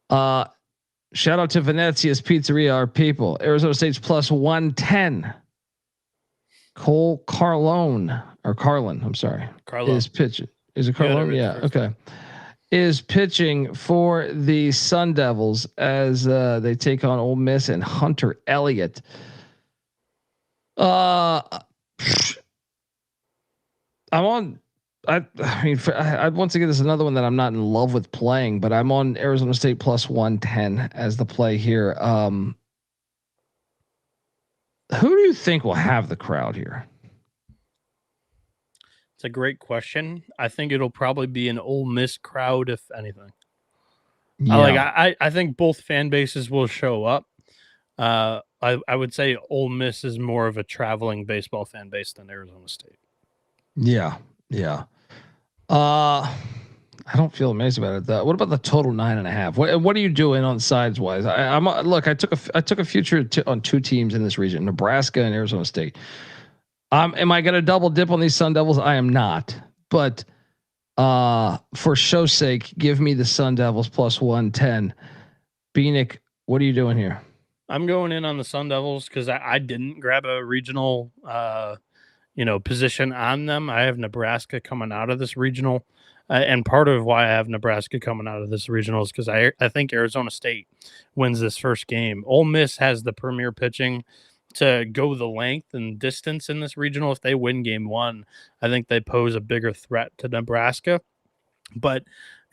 Speaker 7: Shout out to Venezia's Pizzeria, our people. Arizona State's plus 110. Cole Carlone or Carlin, I'm sorry, is pitching. Is it Carlone? Yeah. Okay. Is pitching for the Sun Devils as they take on Ole Miss and Hunter Elliott. I'm on. I mean, once again, this is another one that I'm not in love with playing, but I'm on Arizona State plus 110 as the play here. Who do you think will have the crowd here?
Speaker 5: It's a great question. I think it'll probably be an Ole Miss crowd, if anything.
Speaker 7: Yeah.
Speaker 5: I think both fan bases will show up. I would say Ole Miss is more of a traveling baseball fan base than Arizona State.
Speaker 7: Yeah. I don't feel amazed about it though. What about the total 9.5? What are you doing on sides wise? I took a future on two teams in this region, Nebraska and Arizona State. Am I going to double dip on these Sun Devils? I am not, but for show's sake, give me the Sun Devils plus 110. Bieniek, what are you doing here?
Speaker 5: I'm going in on the Sun Devils because I didn't grab a regional position on them. I have Nebraska coming out of this regional. And part of why I have Nebraska coming out of this regional is because I think Arizona State wins this first game. Ole Miss has the premier pitching to go the length and distance in this regional. If they win game one, I think they pose a bigger threat to Nebraska. But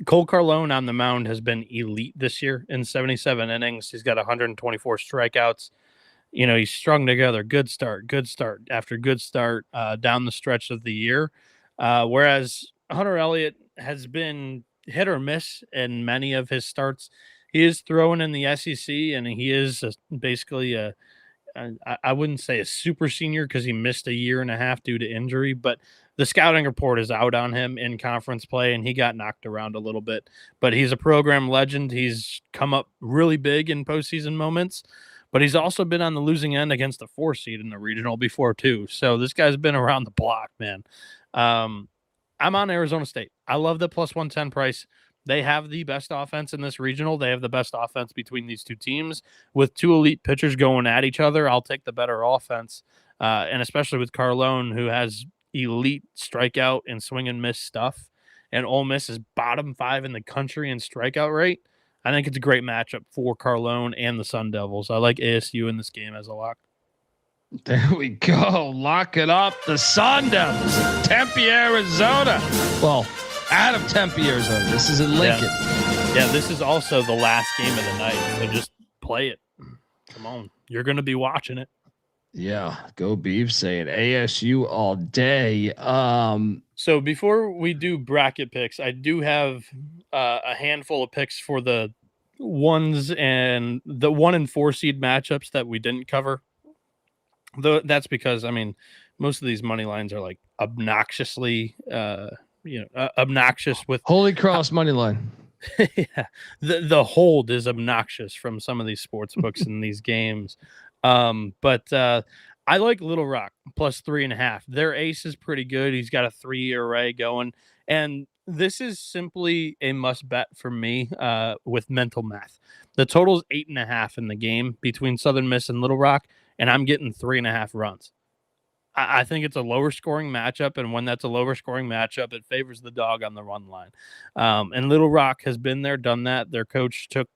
Speaker 5: Cole Carlone on the mound has been elite this year in 77 innings. He's got 124 strikeouts. He's strung together good start after good start down the stretch of the year. Whereas Hunter Elliott has been hit or miss in many of his starts. He is throwing in the SEC, and he is basically I wouldn't say a super senior because he missed a year and a half due to injury, but the scouting report is out on him in conference play, and he got knocked around a little bit. But he's a program legend. He's come up really big in postseason moments. But he's also been on the losing end against the 4 seed in the regional before too. So this guy's been around the block, man. I'm on Arizona State. I love the plus 110 price. They have the best offense in this regional. They have the best offense between these two teams. With two elite pitchers going at each other, I'll take the better offense. And especially with Carlone, who has elite strikeout and swing and miss stuff. And Ole Miss is bottom 5 in the country in strikeout rate. I think it's a great matchup for Carlone and the Sun Devils. I like ASU in this game as a lock.
Speaker 7: There we go. Lock it up. The Sun Devils, Tempe, Arizona. Well, out of Tempe, Arizona. This is in Lincoln.
Speaker 5: Yeah, this is also the last game of the night. So just play it. Come on. You're going to be watching it.
Speaker 7: Yeah. Go Beavs saying ASU all day.
Speaker 5: So before we do bracket picks, I do have a handful of picks for the 1 and 4 seed matchups that we didn't cover. That's because most of these money lines are like obnoxiously, obnoxious with
Speaker 7: Holy Cross money line.
Speaker 5: Yeah, the hold is obnoxious from some of these sports books in these games. But I like Little Rock plus 3.5. Their ace is pretty good. He's got a 3 ERA going, and this is simply a must bet for me with mental math. The total is 8.5 in the game between Southern Miss and Little Rock, and I'm getting 3.5 runs. I think it's a lower scoring matchup, and when that's a lower scoring matchup, it favors the dog on the run line. And Little Rock has been there, done that. Their coach took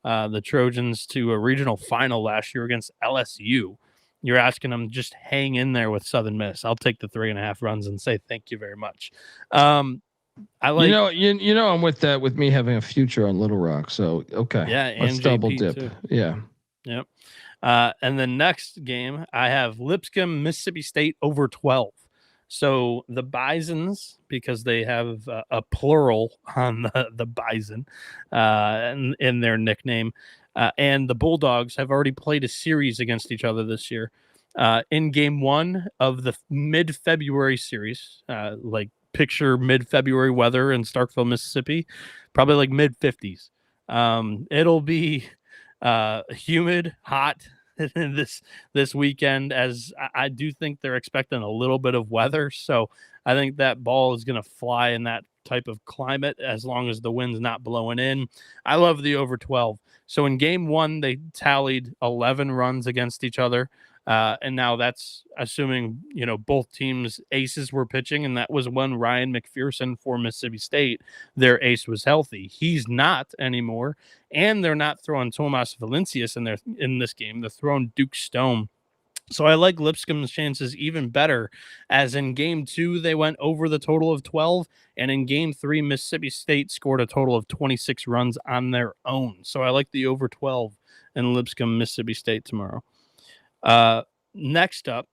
Speaker 5: the Trojans to a regional final last year against LSU. You're asking them just hang in there with Southern Miss. I'll take the 3.5 runs and say thank you very much. I like
Speaker 7: I'm with that with me having a future on Little Rock. So okay,
Speaker 5: yeah,
Speaker 7: let's
Speaker 5: and
Speaker 7: double
Speaker 5: JP
Speaker 7: dip.
Speaker 5: Too.
Speaker 7: Yeah,
Speaker 5: yep. And the next game I have Lipscomb, Mississippi State over 12. So the Bisons, because they have a plural on the Bison in their nickname, and the Bulldogs have already played a series against each other this year. In game 1 of the mid-February series, like picture mid-February weather in Starkville, Mississippi, probably like mid-50s. It'll be humid, hot, this weekend, as I do think they're expecting a little bit of weather. So I think that ball is going to fly in that type of climate as long as the wind's not blowing in. I love the over 12. So in game one, they tallied 11 runs against each other. And now that's assuming, both teams' aces were pitching. And that was when Ryan McPherson for Mississippi State, their ace, was healthy. He's not anymore. And they're not throwing Tomas Valencius in this game. They're throwing Duke Stone. So I like Lipscomb's chances even better, as in game 2, they went over the total of 12. And in game 3, Mississippi State scored a total of 26 runs on their own. So I like the over 12 in Lipscomb, Mississippi State tomorrow. Next up,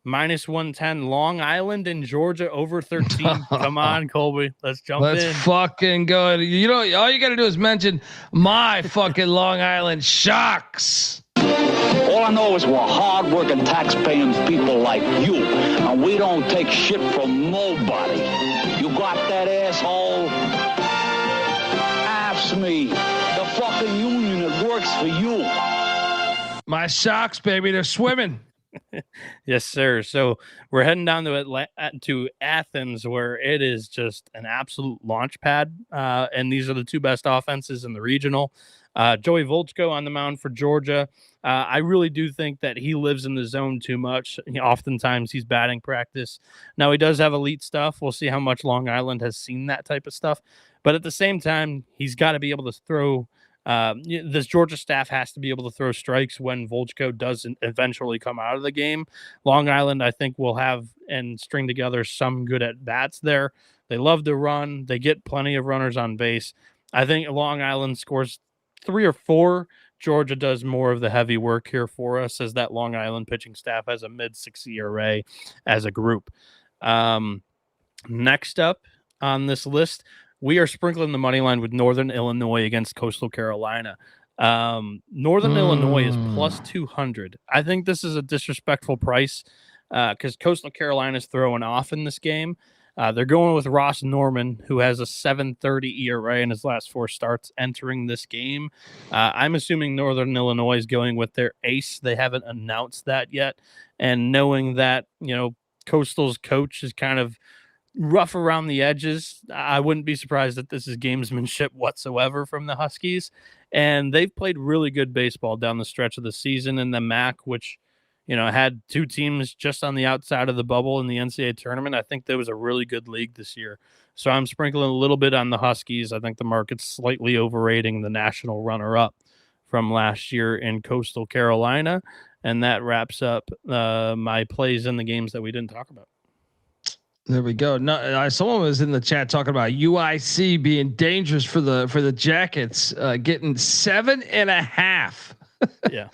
Speaker 5: -110 Long Island and Georgia over 13. Come on, Colby. Let's jump in.
Speaker 7: Let's fucking go. All you got to do is mention my fucking Long Island Sharks.
Speaker 11: All I know is we're hard-working, tax-paying people like you, and we don't take shit from nobody. You got that, asshole? Ask me. The fucking union that works for you.
Speaker 7: My Sharks, baby, they're swimming.
Speaker 5: Yes, sir. So we're heading down to Athens, where it is just an absolute launch pad. And these are the two best offenses in the regional. Joey Volchko on the mound for Georgia. I really do think that he lives in the zone too much. Oftentimes he's batting practice. Now he does have elite stuff. We'll see how much Long Island has seen that type of stuff. But at the same time, he's got to be able to throw. This Georgia staff has to be able to throw strikes when Volchko doesn't eventually come out of the game. Long Island, I think, will have and string together some good at bats there. They love to run. They get plenty of runners on base. I think Long Island scores 3 or 4. Georgia does more of the heavy work here for us, as that Long Island pitching staff has a mid-6 ERA as a group. Next up on this list, we are sprinkling the money line with Northern Illinois against Coastal Carolina. Northern Illinois is plus 200. I think this is a disrespectful price because Coastal Carolina is throwing off in this game. They're going with Ross Norman, who has a 7.30 ERA in his last 4 starts entering this game. I'm assuming Northern Illinois is going with their ace. They haven't announced that yet. And knowing that, Coastal's coach is kind of rough around the edges, I wouldn't be surprised that this is gamesmanship whatsoever from the Huskies. And they've played really good baseball down the stretch of the season in the MAC, which had 2 teams just on the outside of the bubble in the NCAA tournament. I think there was a really good league this year. So I'm sprinkling a little bit on the Huskies. I think the market's slightly overrating the national runner-up from last year in Coastal Carolina. And that wraps up my plays in the games that we didn't talk about.
Speaker 7: There we go. No, someone was in the chat talking about UIC being dangerous for the Jackets, getting 7.5.
Speaker 5: Yeah.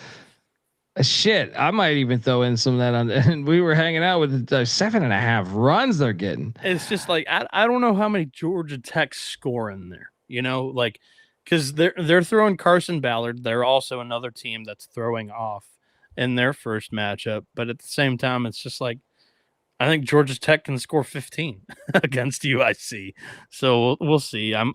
Speaker 7: Shit, I might even throw in some of that on. And we were hanging out with the 7.5 runs they're getting.
Speaker 5: It's just like I don't know how many Georgia Tech score in there. Because they're throwing Carson Ballard. They're also another team that's throwing off in their first matchup. But at the same time, it's just like I think Georgia Tech can score 15 against UIC. So we'll see. I'm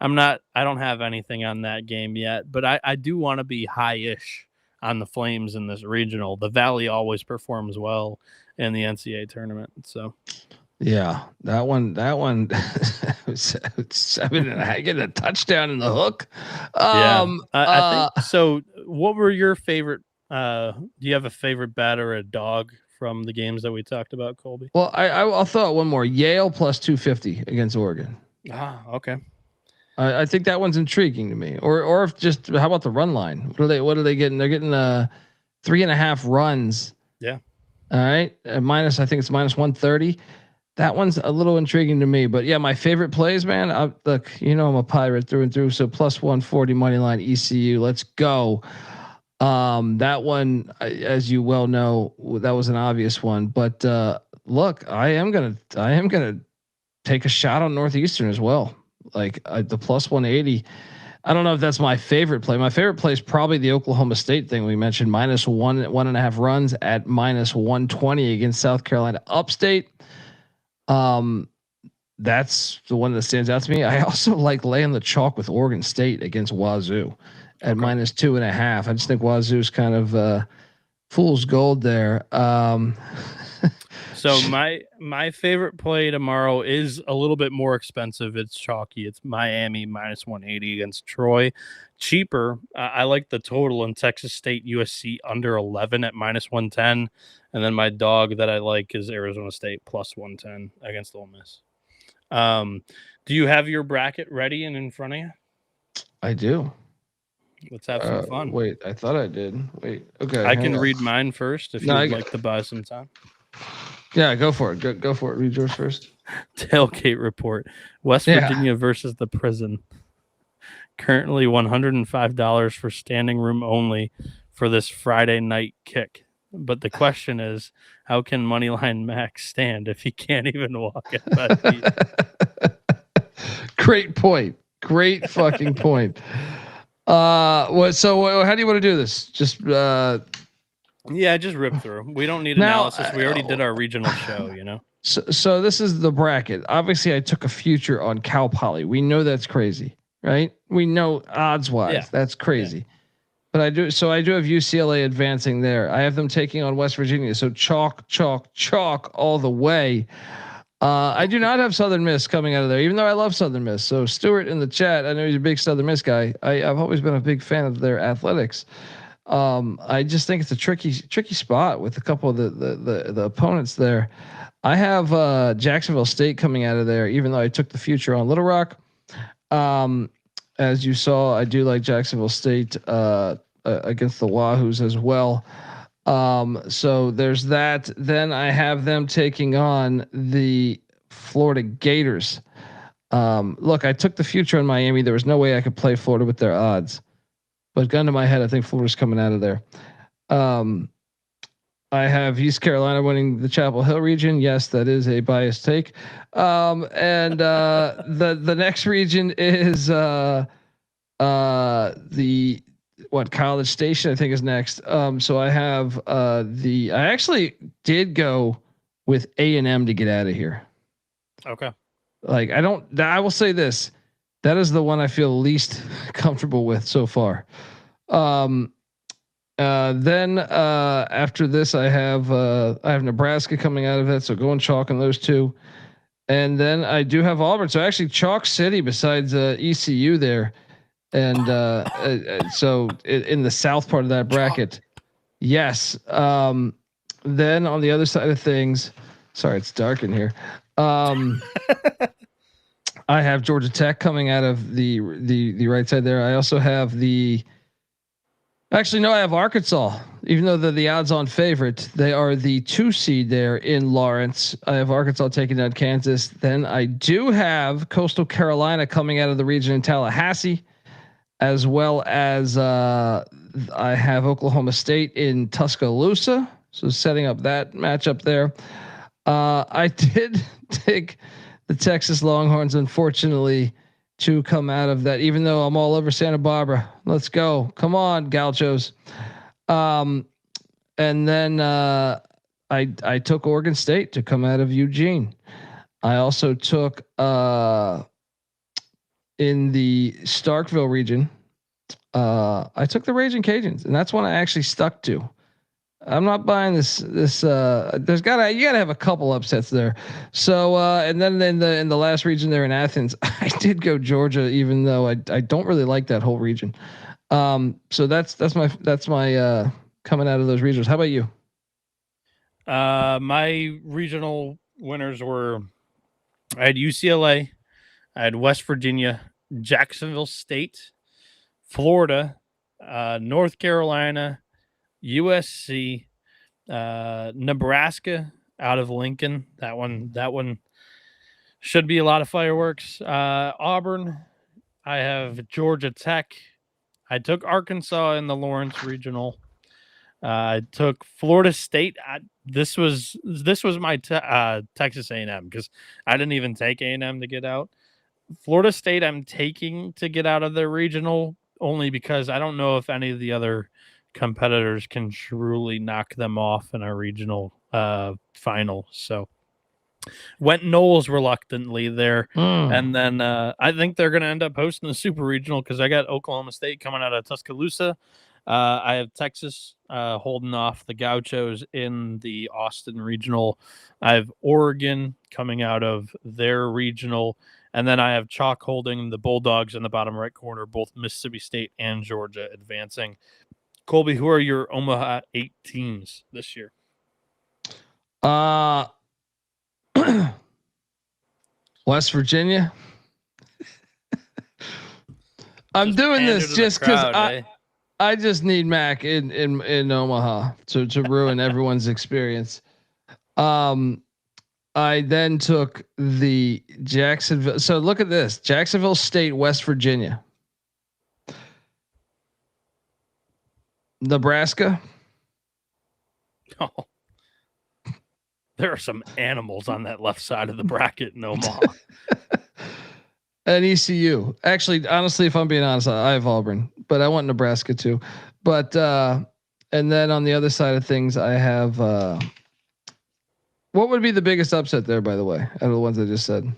Speaker 5: not. I don't have anything on that game yet, but I do want to be high-ish on the Flames in this regional. The Valley always performs well in the NCAA tournament. So
Speaker 7: yeah, that one 7.5, getting a touchdown in the hook.
Speaker 5: I think so. What were your favorite? Do you have a favorite bat or a dog from the games that we talked about, Colby?
Speaker 7: Well, I'll throw out one more. Yale plus 250 against Oregon.
Speaker 5: Okay.
Speaker 7: I think that one's intriguing to me. Or if just how about the run line? What are they getting? They're getting 3.5 runs.
Speaker 5: Yeah.
Speaker 7: All right. I think it's minus 130. That one's a little intriguing to me. But yeah, my favorite plays, man. Look, I'm a pirate through and through. So plus 140 money line ECU. Let's go. That one, as you well know, that was an obvious one. But look, I am gonna take a shot on Northeastern as well. Like the plus 180. I don't know if that's my favorite play. My favorite play is probably the Oklahoma State thing we mentioned, minus 1.5 runs at minus 120 against South Carolina Upstate. That's the one that stands out to me. I also like laying the chalk with Oregon State against Wazoo at -2.5. I just think Wazoo's kind of fool's gold there.
Speaker 5: So my favorite play tomorrow is a little bit more expensive. It's chalky. It's Miami -180 against Troy. Cheaper. I like the total in Texas State USC under 11 at -110. And then my dog that I like is Arizona State +110 against Ole Miss. Do you have your bracket ready and in front of you?
Speaker 7: I do.
Speaker 5: Let's have some fun.
Speaker 7: Wait, I thought I did. Wait, okay.
Speaker 5: I can read mine first if you'd like to buy some time.
Speaker 7: Yeah, go for it. Go for it. Read yours first.
Speaker 5: Tailgate report. West Virginia versus the Prison. Currently $105 for standing room only for this Friday night kick. But the question is, how can Moneyline Max stand if he can't even walk at that feet?
Speaker 7: Great point. Great fucking point. How do you want to do this? Just
Speaker 5: just rip through. We don't need analysis. We already did our regional show, you know.
Speaker 7: So this is the bracket. Obviously, I took a future on Cal Poly. We know that's crazy, right? We know odds wise that's crazy. Yeah. But I do have UCLA advancing there. I have them taking on West Virginia. So chalk all the way. I do not have Southern Miss coming out of there, even though I love Southern Miss. So Stuart in the chat, I know he's a big Southern Miss guy. I've always been a big fan of their athletics. I just think it's a tricky spot with a couple of the opponents there. I have Jacksonville State coming out of there, even though I took the future on Little Rock. As you saw, I do like Jacksonville State against the Wahoos as well. So there's that. Then I have them taking on the Florida Gators. Look, I took the future on Miami. There was no way I could play Florida with their odds, but gun to my head, I think Florida's coming out of there. I have East Carolina winning the Chapel Hill region. Yes, that is a biased take. The next region is the College Station, I think, is next. So I have I actually did go with A&M to get out of here.
Speaker 5: Okay.
Speaker 7: Like I will say this, that is the one I feel least comfortable with so far. Then after this, I have Nebraska coming out of it. So going chalk on those two. And then I do have Auburn. So actually chalk city besides ECU there. And so in the south part of that bracket, yes. Then on the other side of things, sorry, it's dark in here. I have Georgia Tech coming out of the right side there. I also have I have Arkansas, even though they're the odds-on favorite. They are the 2 seed there in Lawrence. I have Arkansas taking down Kansas. Then I do have Coastal Carolina coming out of the region in Tallahassee, as well as I have Oklahoma State in Tuscaloosa. So setting up that matchup there. I did take the Texas Longhorns, unfortunately, to come out of that, even though I'm all over Santa Barbara. Let's go. Come on, Gauchos. And then I took Oregon State to come out of Eugene. I also took in the Starkville region, I took the Raging Cajuns, and that's one I actually stuck to. I'm not buying this. You gotta have a couple upsets there. So and then in the last region there in Athens, I did go Georgia, even though I don't really like that whole region. So that's my coming out of those regions. How about you?
Speaker 5: My regional winners were, I had UCLA, I had West Virginia, Jacksonville State, Florida, North Carolina, USC, Nebraska out of Lincoln. That one should be a lot of fireworks. Auburn. I have Georgia Tech. I took Arkansas in the Lawrence Regional. I took Florida State. This was my Texas A&M, because I didn't even take A&M to get out. Florida State I'm taking to get out of their regional, only because I don't know if any of the other competitors can truly knock them off in a regional final. So Went Knowles reluctantly there. And then I think they're going to end up hosting the Super Regional because I got Oklahoma State coming out of Tuscaloosa. I have Texas holding off the Gauchos in the Austin Regional. I have Oregon coming out of their regional. And then I have Chalk holding the Bulldogs in the bottom right corner, both Mississippi State and Georgia advancing. Colby, who are your Omaha 8 teams this year?
Speaker 7: West Virginia. I'm doing this just because I just need Mac in Omaha to ruin everyone's experience. I then took the Jacksonville. So look at this: Jacksonville State, West Virginia, Nebraska.
Speaker 5: Oh, there are some animals on that left side of the bracket in Omaha.
Speaker 7: And ECU. Actually, honestly, if I'm being honest, I have Auburn, but I want Nebraska too. But and then on the other side of things, I have. What would be the biggest upset there, by the way, out of the ones I just said?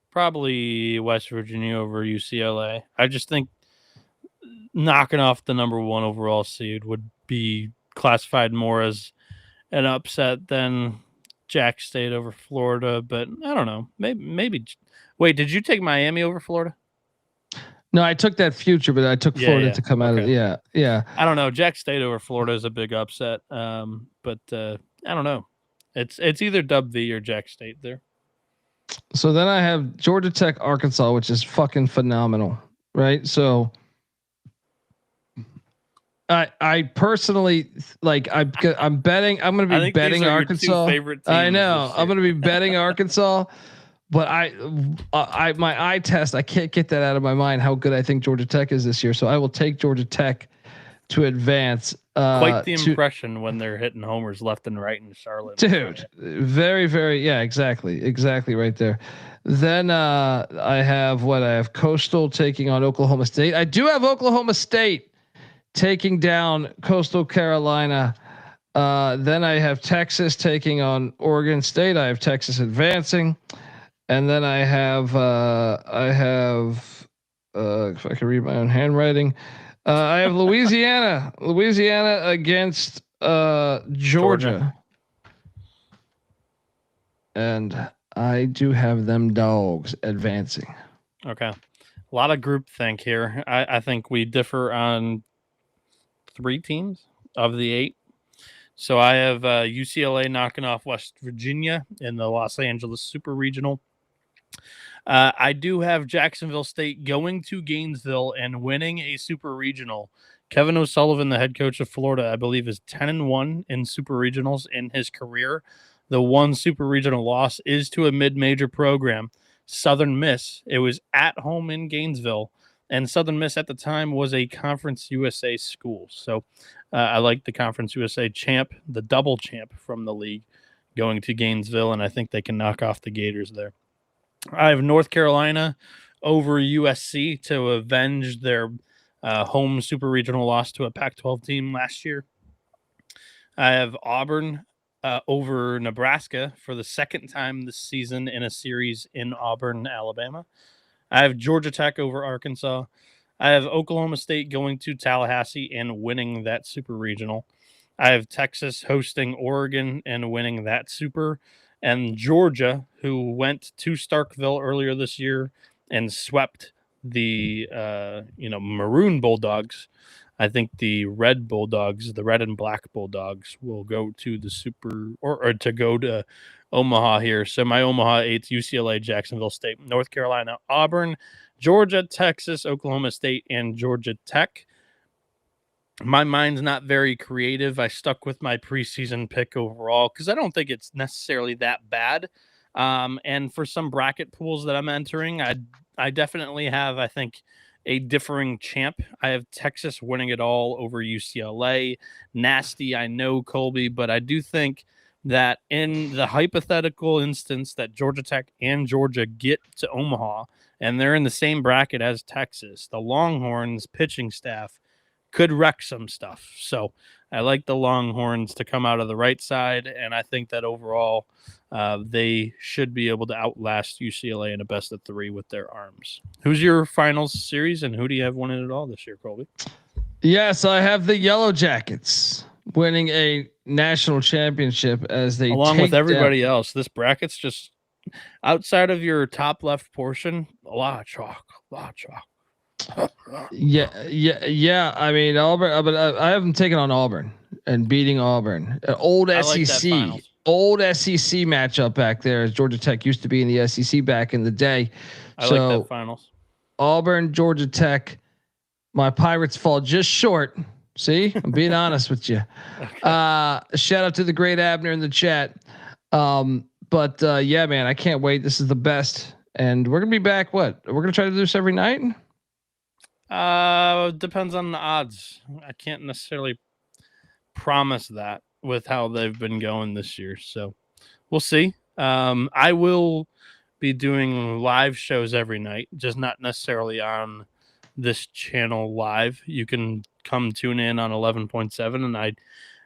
Speaker 5: Probably West Virginia over UCLA. I just think knocking off the number 1 overall seed would be classified more as an upset than Jack State over Florida. But I don't know. Maybe. Wait, did you take Miami over Florida?
Speaker 7: No, I took that future, but I took Florida to come out of it. Yeah.
Speaker 5: I don't know. Jack State over Florida is a big upset. But I don't know. It's either Dub V or Jack State there.
Speaker 7: So then I have Georgia Tech, Arkansas, which is fucking phenomenal, right? So I personally I'm betting. I'm going to be betting Arkansas. I know I'm going to be betting Arkansas, but my eye test, I can't get that out of my mind how good I think Georgia Tech is this year. So I will take Georgia Tech to advance.
Speaker 5: Quite the impression when they're hitting homers left and right in Charlotte.
Speaker 7: Dude, very, very, yeah, exactly right there. Then I have Coastal taking on Oklahoma State. I do have Oklahoma State taking down Coastal Carolina. Then I have Texas taking on Oregon State. I have Texas advancing, and then I have if I can read my own handwriting. I have Louisiana against Georgia. And I do have them dogs advancing.
Speaker 5: Okay. A lot of groupthink here. I think we differ on 3 teams of the 8. So I have UCLA knocking off West Virginia in the Los Angeles Super Regional. I do have Jacksonville State going to Gainesville and winning a Super Regional. Kevin O'Sullivan, the head coach of Florida, I believe is 10-1 in Super Regionals in his career. The one Super Regional loss is to a mid-major program, Southern Miss. It was at home in Gainesville, and Southern Miss at the time was a Conference USA school. So I like the Conference USA champ, the double champ from the league, going to Gainesville, and I think they can knock off the Gators there. I have North Carolina over USC to avenge their home Super Regional loss to a Pac-12 team last year. I have Auburn over Nebraska for the second time this season in a series in Auburn, Alabama. I have Georgia Tech over Arkansas. I have Oklahoma State going to Tallahassee and winning that Super Regional. I have Texas hosting Oregon and winning that Super. And Georgia, who went to Starkville earlier this year and swept the Maroon Bulldogs. I think the Red Bulldogs, the Red and Black Bulldogs, will go to the Super or to go to Omaha here. So my Omaha 8's UCLA, Jacksonville State, North Carolina, Auburn, Georgia, Texas, Oklahoma State, and Georgia Tech. My mind's not very creative. I stuck with my preseason pick overall because I don't think it's necessarily that bad. And for some bracket pools that I'm entering, I definitely have, I think, a differing champ. I have Texas winning it all over UCLA. Nasty, I know, Colby, but I do think that in the hypothetical instance that Georgia Tech and Georgia get to Omaha and they're in the same bracket as Texas, the Longhorns pitching staff could wreck some stuff. So I like the Longhorns to come out of the right side, and I think that overall they should be able to outlast UCLA in a best of 3 with their arms. Who's your finals series, and who do you have winning it all this year, Colby?
Speaker 7: Yes, I have the Yellow Jackets winning a national championship as they
Speaker 5: along with everybody
Speaker 7: down.
Speaker 5: else. This bracket's just outside of your top left portion, a lot of chalk.
Speaker 7: Yeah. I mean, Auburn, but I haven't taken on Auburn and beating Auburn. Old SEC, old SEC matchup back there, as Georgia Tech used to be in the SEC back in the day.
Speaker 5: I like that finals.
Speaker 7: Auburn, Georgia Tech. My Pirates fall just short. See, I'm being honest with you. Okay. Shout out to the great Abner in the chat. But yeah, man, I can't wait. This is the best. And we're going to be back. What? We're going to try to do this every night.
Speaker 5: Depends on the odds. I can't necessarily promise that with how they've been going this year. So we'll see. I will be doing live shows every night, just not necessarily on this channel live. You can come tune in on 11.7, and I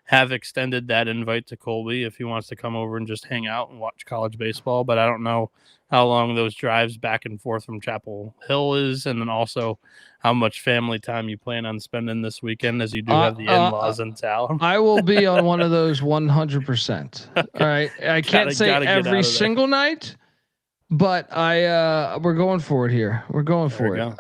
Speaker 5: have extended that invite to Colby if he wants to come over and just hang out and watch college baseball. But I don't know how long those drives back and forth from Chapel Hill is, and then also how much family time you plan on spending this weekend, as you do have the in-laws in town.
Speaker 7: I will be on one of those 100%. Okay. All right. I can't say every single night, but we're going for it here. We're going for it.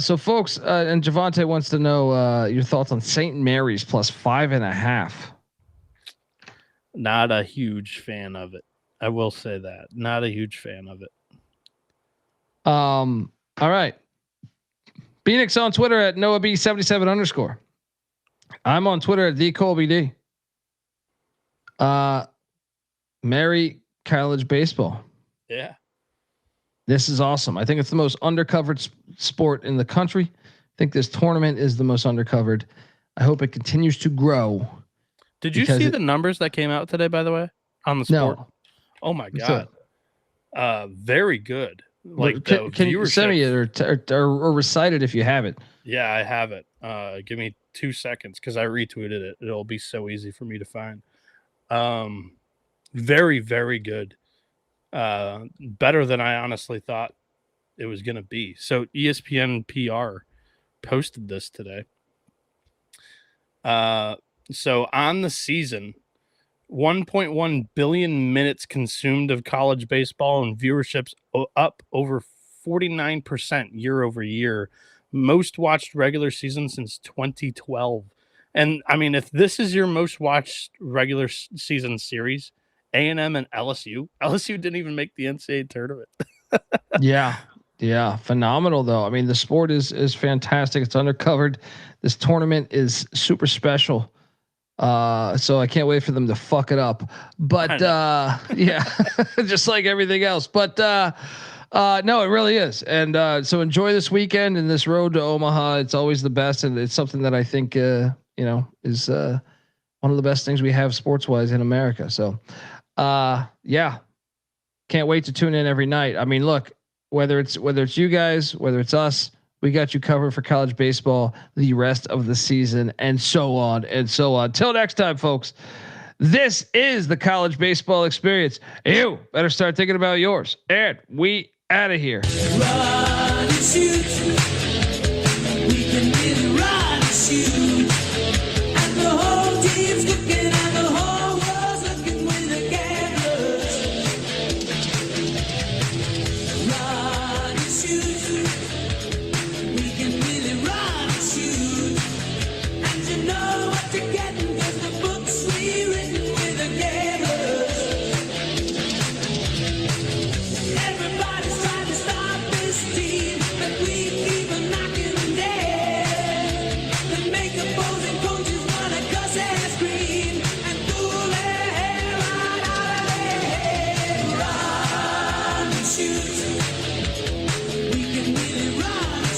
Speaker 7: So folks, and Javante wants to know your thoughts on St. Mary's plus 5.5.
Speaker 5: Not a huge fan of it. I will say that. Not a huge fan of it.
Speaker 7: All right. Bieniek's on Twitter at NoahB77_. I'm on Twitter at TheColbyD. Merry college baseball.
Speaker 5: Yeah.
Speaker 7: This is awesome. I think it's the most undercovered sport in the country. I think this tournament is the most undercovered. I hope it continues to grow.
Speaker 5: Did you see the numbers that came out today, by the way, on the sport?
Speaker 7: No.
Speaker 5: Oh my God. Very good. Like,
Speaker 7: can you send me it or recite it if you have it?
Speaker 5: Yeah, I have it. Give me 2 seconds, because I retweeted it. It'll be so easy for me to find. Very, very good. Better than I honestly thought it was going to be. So ESPN PR posted this today. So on the season, 1.1 billion minutes consumed of college baseball, and viewership's up over 49% year over year. Most watched regular season since 2012. And I mean, if this is your most watched regular season series, A&M and LSU didn't even make the NCAA tournament.
Speaker 7: Yeah. Phenomenal though. I mean, the sport is fantastic. It's undercovered. This tournament is super special. So I can't wait for them to fuck it up, but, yeah, just like everything else, but, no, it really is. And, so enjoy this weekend and this road to Omaha. It's always the best. And it's something that I think, is, one of the best things we have sports wise in America. So, yeah, can't wait to tune in every night. I mean, look, whether it's you guys, whether it's us, we got you covered for college baseball the rest of the season, and so on and so on. Till next time, folks. This is the college baseball experience. You better start thinking about yours. And we out of here.
Speaker 12: Run and shoot. We can really run and shoot.